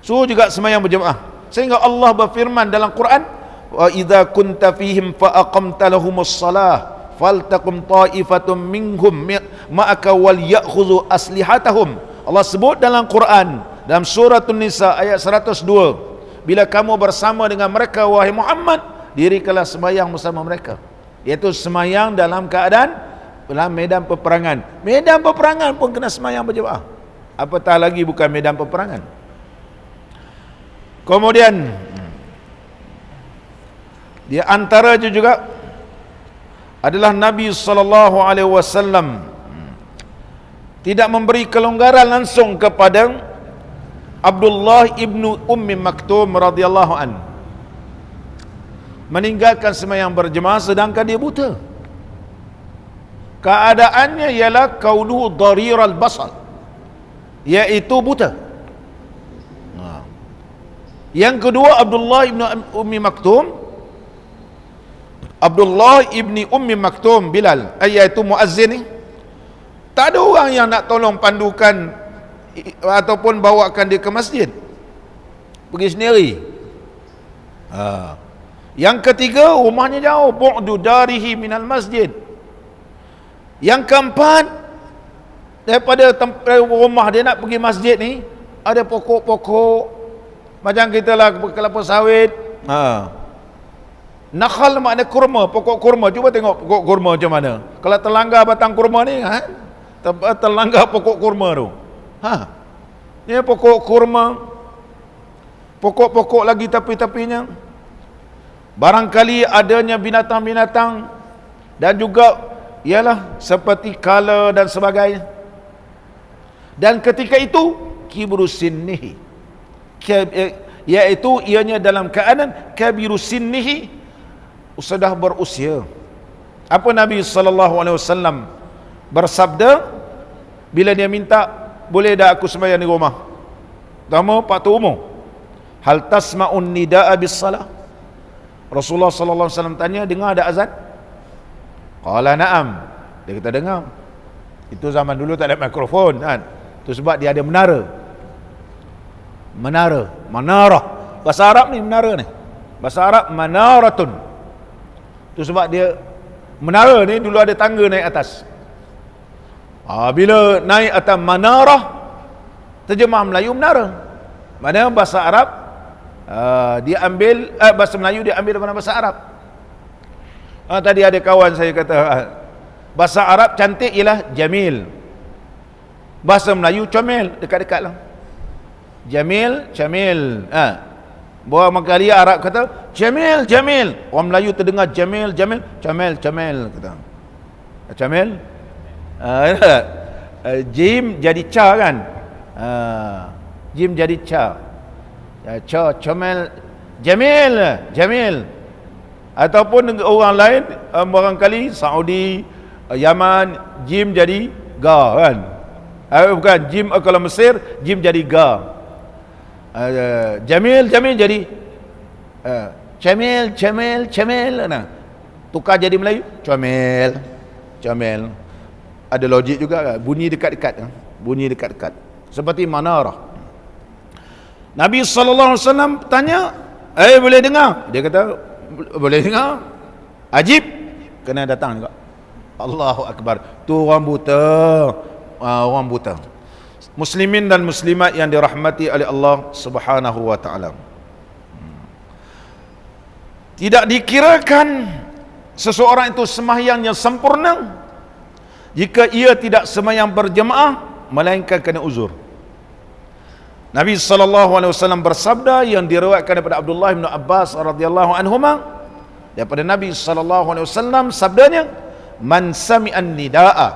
Suruh juga sembahyang berjemaah. Sehingga Allah berfirman dalam Quran, wa idza kunta fihim fa aqamta lahumus salah faltaqum ta'ifatun minhum ma'aka wal ya'khudhu aslihatahum. Allah sebut dalam Quran, dalam surah An-Nisa ayat 102, bila kamu bersama dengan mereka wahai Muhammad, dirikanlah sembahyang bersama mereka. iaitu semayang dalam keadaan dalam medan peperangan. Medan peperangan pun kena semayang berjemaah, apatah lagi bukan medan peperangan. Kemudian di antara itu juga adalah Nabi SAW tidak memberi kelonggaran langsung kepada Abdullah ibnu Ummi Maktum radhiyallahu an, meninggalkan sembahyang berjemaah sedangkan dia buta. Keadaannya ialah kauluhu dhariral basar, iaitu buta. Yang kedua, Abdullah ibnu Ummi Maktum, Abdullah ibni Ummi Maktum Bilal, iaitu muazzin ni, tak ada orang yang nak tolong pandukan ataupun bawakan dia ke masjid, pergi sendiri. Yang ketiga, rumahnya jauh, bu'du darihi minal masjid. Yang keempat, daripada rumah dia nak pergi masjid ni ada pokok-pokok macam kita lah kelapa sawit. Nakhal makna kurma, pokok kurma. Cuba tengok pokok kurma macam mana. Kalau terlanggar batang kurma ni, terlanggar pokok kurma tu. Ni pokok kurma, pokok-pokok lagi tepi-tepinya. Barangkali adanya binatang-binatang dan juga ialah seperti kala dan sebagainya. Dan ketika itu kibru sinnihi, iaitu ianya dalam keadaan kabiru sinnihi, sudah berusia. Apa Nabi SAW bersabda bila dia minta, boleh dah aku sembahyang di rumah? Pertama, waktu umur, hal tasma'un nida'a bis salah? Rasulullah SAW tanya, dengar ada azan? Qala na'am. Dia kata dengar. Itu zaman dulu tak ada mikrofon kan. Itu sebab dia ada menara. Manarah. Bahasa Arab ni menara ni. Bahasa Arab manaratun. Itu sebab dia menara ni dulu ada tangga naik atas. Bila naik atas manarah, terjemah Melayu menara. Mana bahasa Arab dia ambil bahasa Melayu dia ambil daripada bahasa Arab. Tadi ada kawan saya kata bahasa Arab cantik ialah jamil, bahasa Melayu comel, dekat-dekat lah. Jamil, camil. Bawa kali Arab kata jamil, jamil. Orang Melayu terdengar jamil, jamil, comel, comel kata. Comel. Jim jadi ca kan. Jim jadi ca. Ca, comel, jamil, jamil. Ataupun orang lain barangkali Saudi, Yaman, jim jadi ga kan. Bukan jim, kalau Mesir jim jadi ga. Jamil, jamil jadi camel, camel, camel. Nah, tukar jadi Melayu comel, comel. Ada logik juga, bunyi dekat-dekat, bunyi dekat-dekat seperti manarah. Nabi SAW tanya, boleh dengar? Dia kata boleh dengar. Ajib, kena datang juga. Allahu Akbar. Tu orang buta, orang buta. Muslimin dan muslimat yang dirahmati oleh Allah Subhanahu wa taala. Tidak dikirakan seseorang itu sembahyang yang sempurna jika ia tidak sembahyang berjemaah melainkan kena uzur. Nabi SAW bersabda yang diriwayatkan daripada Abdullah bin Abbas radhiyallahu anhuma, daripada Nabi SAW sabdanya, man sami'an nida'a,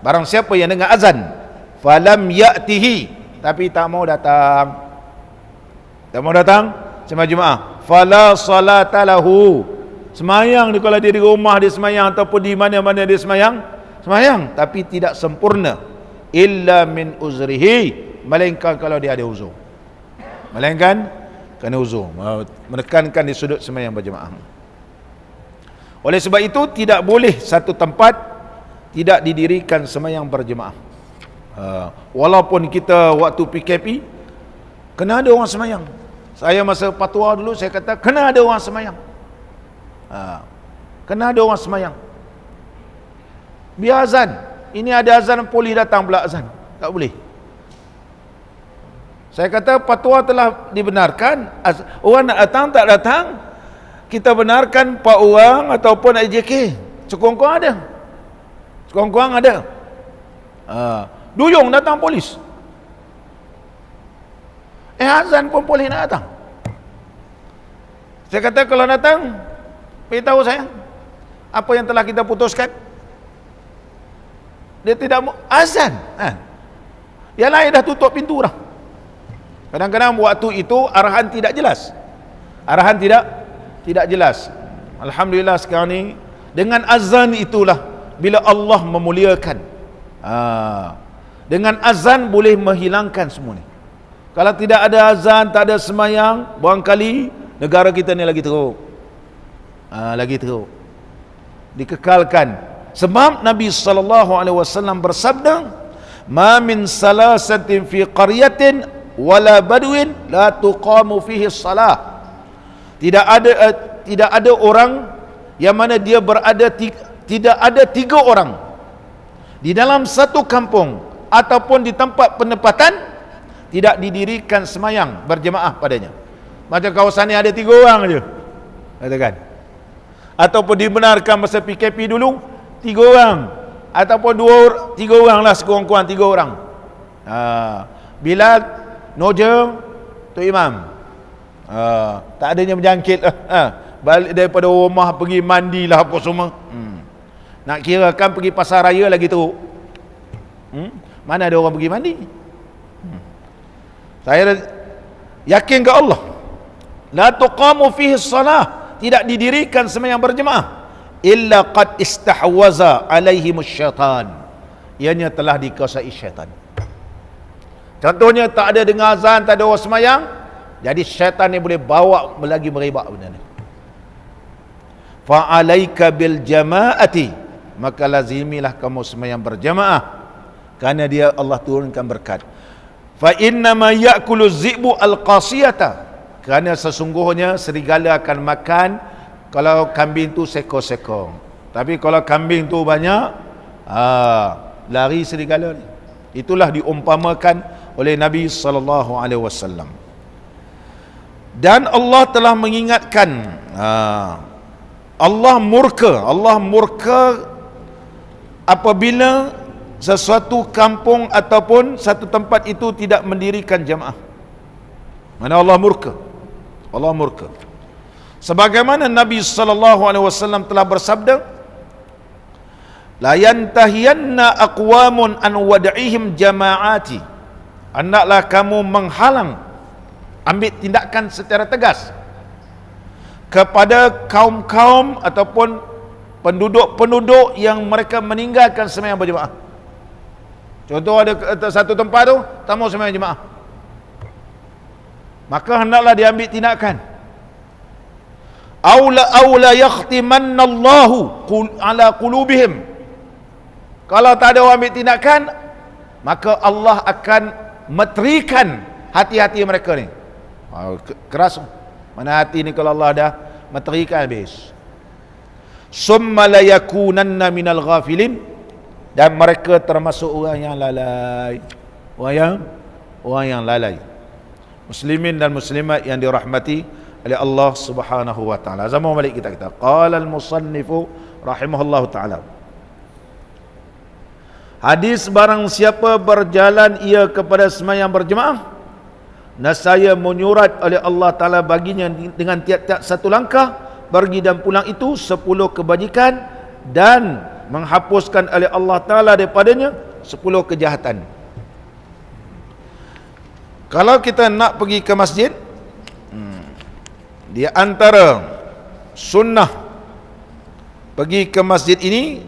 barang siapa yang dengar azan, falam ya'tihi, tapi tak mau datang, tak mau datang sembahyang Jumaat, fala salata lahu, semayang dia kalau dia di rumah dia semayang ataupun di mana-mana dia semayang, semayang tapi tidak sempurna, illa min uzrihi, melainkan kalau dia ada uzur, melainkan kena uzur, menekankan di sudut sembahyang berjemaah. Oleh sebab itu tidak boleh satu tempat tidak didirikan sembahyang berjemaah. Walaupun kita waktu PKP kena ada orang sembahyang. Saya masa fatwa dulu saya kata kena ada orang sembahyang. Kena ada orang sembahyang. Biar azan. Ini ada azan, polis datang pula azan. Tak boleh. Saya kata fatwa telah dibenarkan. Orang nak datang tak datang, kita benarkan Pak Orang ataupun AJK. Sekurang-kurang ada. Sekurang-kurang ada. Duyung datang polis. Azan pun boleh nak datang. Saya kata kalau datang, beritahu saya apa yang telah kita putuskan. Dia tidak mau azan. Yang lain dah tutup pintu dah. Kadang-kadang waktu itu arahan tidak jelas. Arahan tidak jelas. Alhamdulillah sekarang ni dengan azan itulah bila Allah memuliakan. Dengan azan boleh menghilangkan semua ni. Kalau tidak ada azan, tak ada semayang, barangkali negara kita ni lagi teruk. Lagi teruk. Dikekalkan. Sebab Nabi SAW bersabda, "Ma min salasatin fi qaryatin wala badwin la tuqamu fihi salah." Tidak ada orang yang mana dia berada tidak ada 3 orang di dalam satu kampung ataupun di tempat penempatan tidak didirikan semayang berjemaah padanya. Macam kawasan ni ada 3 orang je, katakan. Ataupun dibenarkan masa PKP dulu 3 orang, ataupun 3 orang lah, sekurang-kurang 3 orang. Bilal, Noja, Tok Imam. Tak adanya berjangkit lah. Balik daripada rumah pergi mandi lah apa semua. Nak kira kan pergi pasar raya lagi teruk. Mana ada orang pergi mandi? Saya yakin ke Allah, la tuqamu fihi salah, tidak didirikan sembahyang berjemaah illa qad istahwaza alaihimus syaitan, ianya telah dikuasai syaitan. Contohnya tak ada dengar azan, tak ada orang sembahyang, jadi syaitan ni boleh bawa lagi merebak benda ni. Fa alaika bil jamaati, maka lazimilah kamu sembahyang berjemaah, kerana dia Allah turunkan berkat. Fa innama ya'kulu zi'bu al-qasiyata, kerana sesungguhnya serigala akan makan kalau kambing tu sekor-sekor. Tapi kalau kambing tu banyak, lari serigala ni. Itulah diumpamakan oleh Nabi SAW. Dan Allah telah mengingatkan, Allah murka apabila sesuatu kampung ataupun satu tempat itu tidak mendirikan jemaah. Mana Allah murka. Allah murka. Sebagaimana Nabi SAW telah bersabda, la yantahiyanna aqwamun an wad'ihim jama'ati, hendaklah kamu menghalang, ambil tindakan secara tegas kepada kaum-kaum ataupun penduduk-penduduk yang mereka meninggalkan sembahyang berjemaah. Contoh ada satu tempat tu tak mau sembahyang jemaah, maka hendaklah diambil tindakan. Aula yakhtimanna Allahu ala qulubihim, kalau tak ada orang ambil tindakan, maka Allah akan meterikan hati-hati mereka ni. Keras mana hati ni, kalau Allah dah meterikan habis. Summa la yakunanna minal ghafilin, dan mereka termasuk orang yang lalai. Orang yang lalai. Muslimin dan muslimat yang dirahmati oleh Allah Subhanahu wa taala. Zaman balik kita qala al-musannifu rahimahullahu taala, hadis barang siapa berjalan ia kepada sembahyang berjemaah, nescaya menyurat oleh Allah taala baginya dengan tiap-tiap satu langkah pergi dan pulang itu 10 kebajikan, dan menghapuskan oleh Allah taala daripadanya 10 kejahatan. Kalau kita nak pergi ke masjid, di antara sunnah pergi ke masjid ini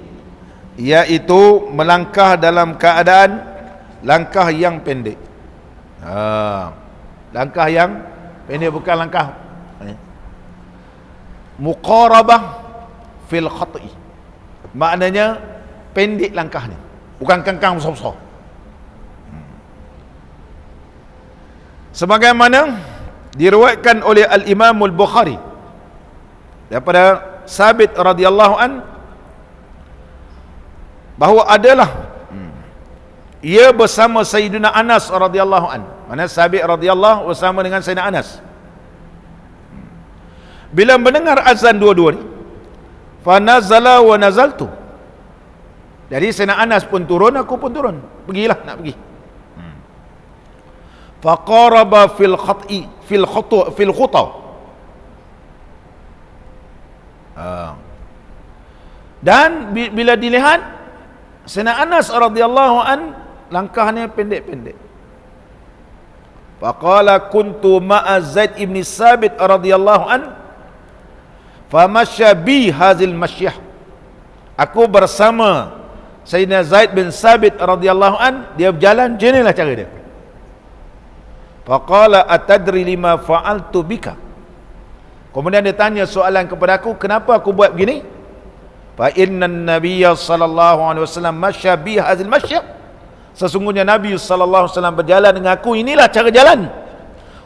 iaitu melangkah dalam keadaan langkah yang pendek. Langkah yang pendek, bukan langkah muqarabah fil khati, maknanya pendek langkahnya, bukan kangkang besar-besar. Sebagaimana diriwayatkan oleh Al-Imam Al-Bukhari daripada Sabit radhiyallahu an, bahawa adalah ia bersama Sayyidina Anas radhiyallahu an. Mana Sabit radhiyallahu bersama dengan Sayyidina Anas. Bila mendengar azan dua-dua ni, fa nazala wa nazaltu. Jadi Sayyidina Anas pun turun, aku pun turun. Pergilah, nak pergi. Fa qaraba fil khati fil khuta. Dan bila dilihat Sayyidina Anas radhiyallahu an langkahnya pendek-pendek. Faqala kuntu ma'a Zaid ibn Sabit radhiyallahu an famasya bi hazil masyah. Aku bersama Sayyidina Zaid bin Sabit radhiyallahu an, dia berjalan macam inilah cara dia. Faqala atadri lima fa'altu bika. Kemudian dia tanya soalan kepada aku, kenapa aku buat begini? Fa innan nabiyya sallallahu alaihi wasallam masya bi hazil masyah. Sesungguhnya Nabi sallallahu alaihi wasallam berjalan dengan aku, inilah cara jalan.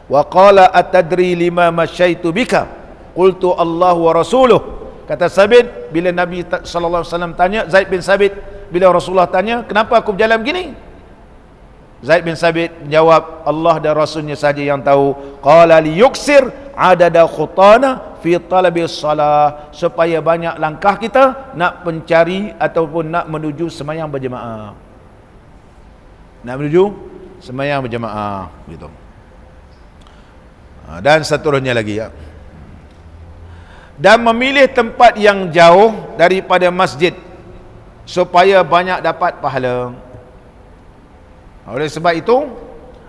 Wa qala atadri lima masyaitu bika? Qultu Allah wa rasuluh. Kata Sabit, bila Nabi sallallahu alaihi wasallam tanya, Zaid bin Sabit, bila Rasulullah tanya, kenapa aku berjalan begini? Zaid bin Sabit menjawab, Allah dan Rasulnya saja yang tahu. Qala liyuksir adada khutana fi talabi salah, supaya banyak langkah kita nak mencari ataupun nak menuju sembahyang berjemaah. Nak menuju sembahyang berjemaah gitu. Dan seterusnya lagi ya. Dan memilih tempat yang jauh daripada masjid supaya banyak dapat pahala. Oleh sebab itu,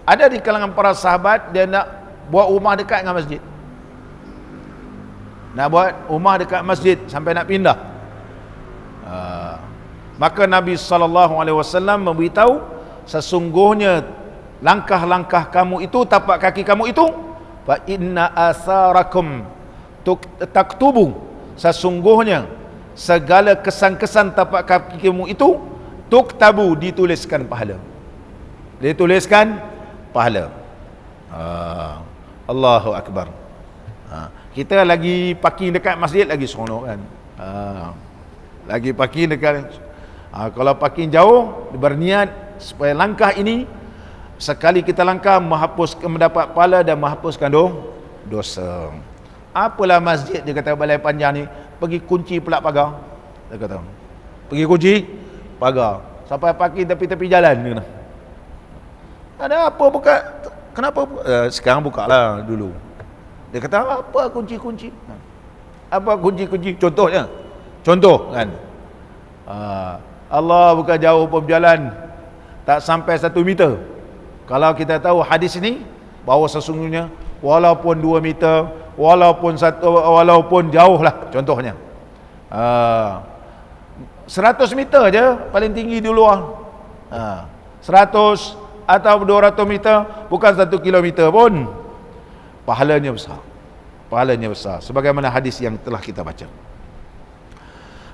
ada di kalangan para sahabat dia nak buat rumah dekat dengan masjid. Nak buat rumah dekat masjid sampai nak pindah. Maka Nabi SAW memberitahu, sesungguhnya langkah-langkah kamu itu, tapak kaki kamu itu, fa inna asarakum taktubu, sesungguhnya segala kesan-kesan tapak kaki kamu itu tuktabu, dituliskan pahala. Dituliskan pahala. Allahu akbar. Kita lagi parking dekat masjid lagi seronok kan. Lagi parking dekat. Kalau parking jauh, berniat supaya langkah ini sekali kita langkah mendapat pahala dan menghapuskan dosa. Apalah masjid, dia kata balai panjang ni, pergi kunci pula pagar. Dia kata pergi kunci pagar sampai parking tepi-tepi jalan ni. Ada apa buka? Kenapa sekarang buka lah dulu. Dia kata apa kunci-kunci? Apa kunci-kunci? Contoh kan. Allah buka jauh pun berjalan tak sampai 1 meter. Kalau kita tahu hadis ini, bahawa sesungguhnya walaupun 2 meter, walaupun jauh lah contohnya, 100 meter je paling tinggi di luar, 100 atau 200 meter, bukan 1 kilometer pun, pahalanya besar, sebagaimana hadis yang telah kita baca.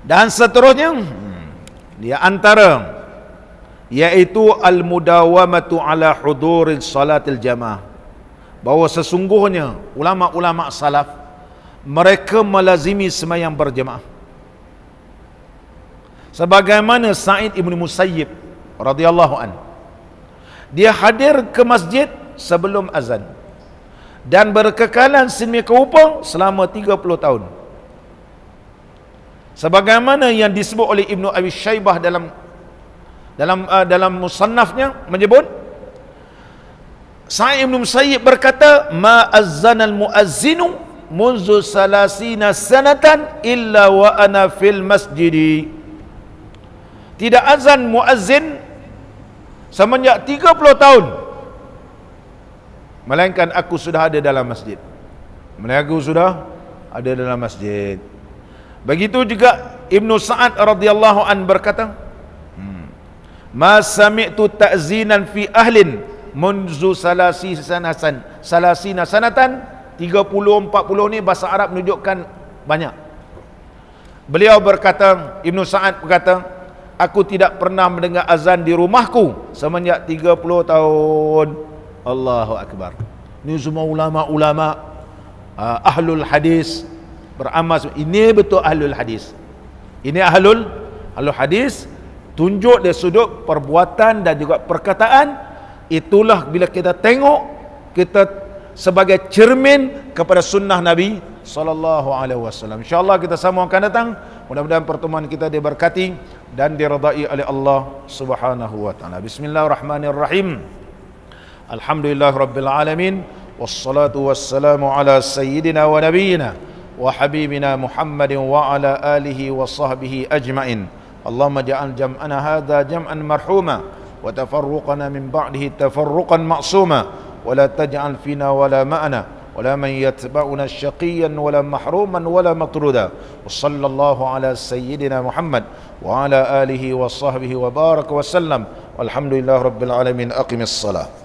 Dan seterusnya, di antara yaitu al-mudawamatu ala huduril salatil jamaah, bahawa sesungguhnya ulama-ulama salaf mereka melazimi sembahyang berjemaah, sebagaimana Sa'id ibn Musayyib radhiyallahu an, dia hadir ke masjid sebelum azan dan berkekalan sedemikian rupa selama 30 tahun, sebagaimana yang disebut oleh Ibnu Abi Syaibah dalam musannafnya menyebut, Sa'id ibn Musayyib berkata, ma azzanal muazzinu munzu salasina sanatan illa wa ana fil masjidi. Tidak azan muazzin semenjak 30 tahun melainkan aku sudah ada dalam masjid. Begitu juga Ibnu Sa'ad radhiyallahu an berkata, ma sami'tu ta'zinan fi ahlin munzu salasina sanatan. 30-40 ni bahasa Arab menunjukkan banyak. Beliau berkata, Ibnu Sa'ad berkata, aku tidak pernah mendengar azan di rumahku semenjak 30 tahun. Allahu akbar. Ini semua ulama-ulama ahlul hadis beramal. Ini betul ahlul hadis. Ini ahlul hadis. Tunjuk dari sudut perbuatan dan juga perkataan. Itulah bila kita tengok, kita sebagai cermin kepada sunnah Nabi sallallahu alaihi wasallam. InsyaAllah kita semua akan datang Mudah-mudahan pertemuan kita diberkati dan diridai oleh Allah Subhanahu wa taala. Bismillahirrahmanirrahim. Alhamdulillahirabbil alamin wassalatu wassalamu ala sayyidina wa nabiyyina wa habibina Muhammadin wa ala alihi wa sahbihi ajma'in. Allahumma ja'al jam'ana hadha jam'an marhuma wa tafarruqana min ba'dihi tafarruqan ma'suma wa la taj'al fina wa la ma'ana ولا من يتبعنا شقيا ولا محروما ولا مطرودا وصلى الله على سيدنا محمد وعلى آله وصحبه وبارك وسلم والحمد لله رب العالمين. أقم الصلاة.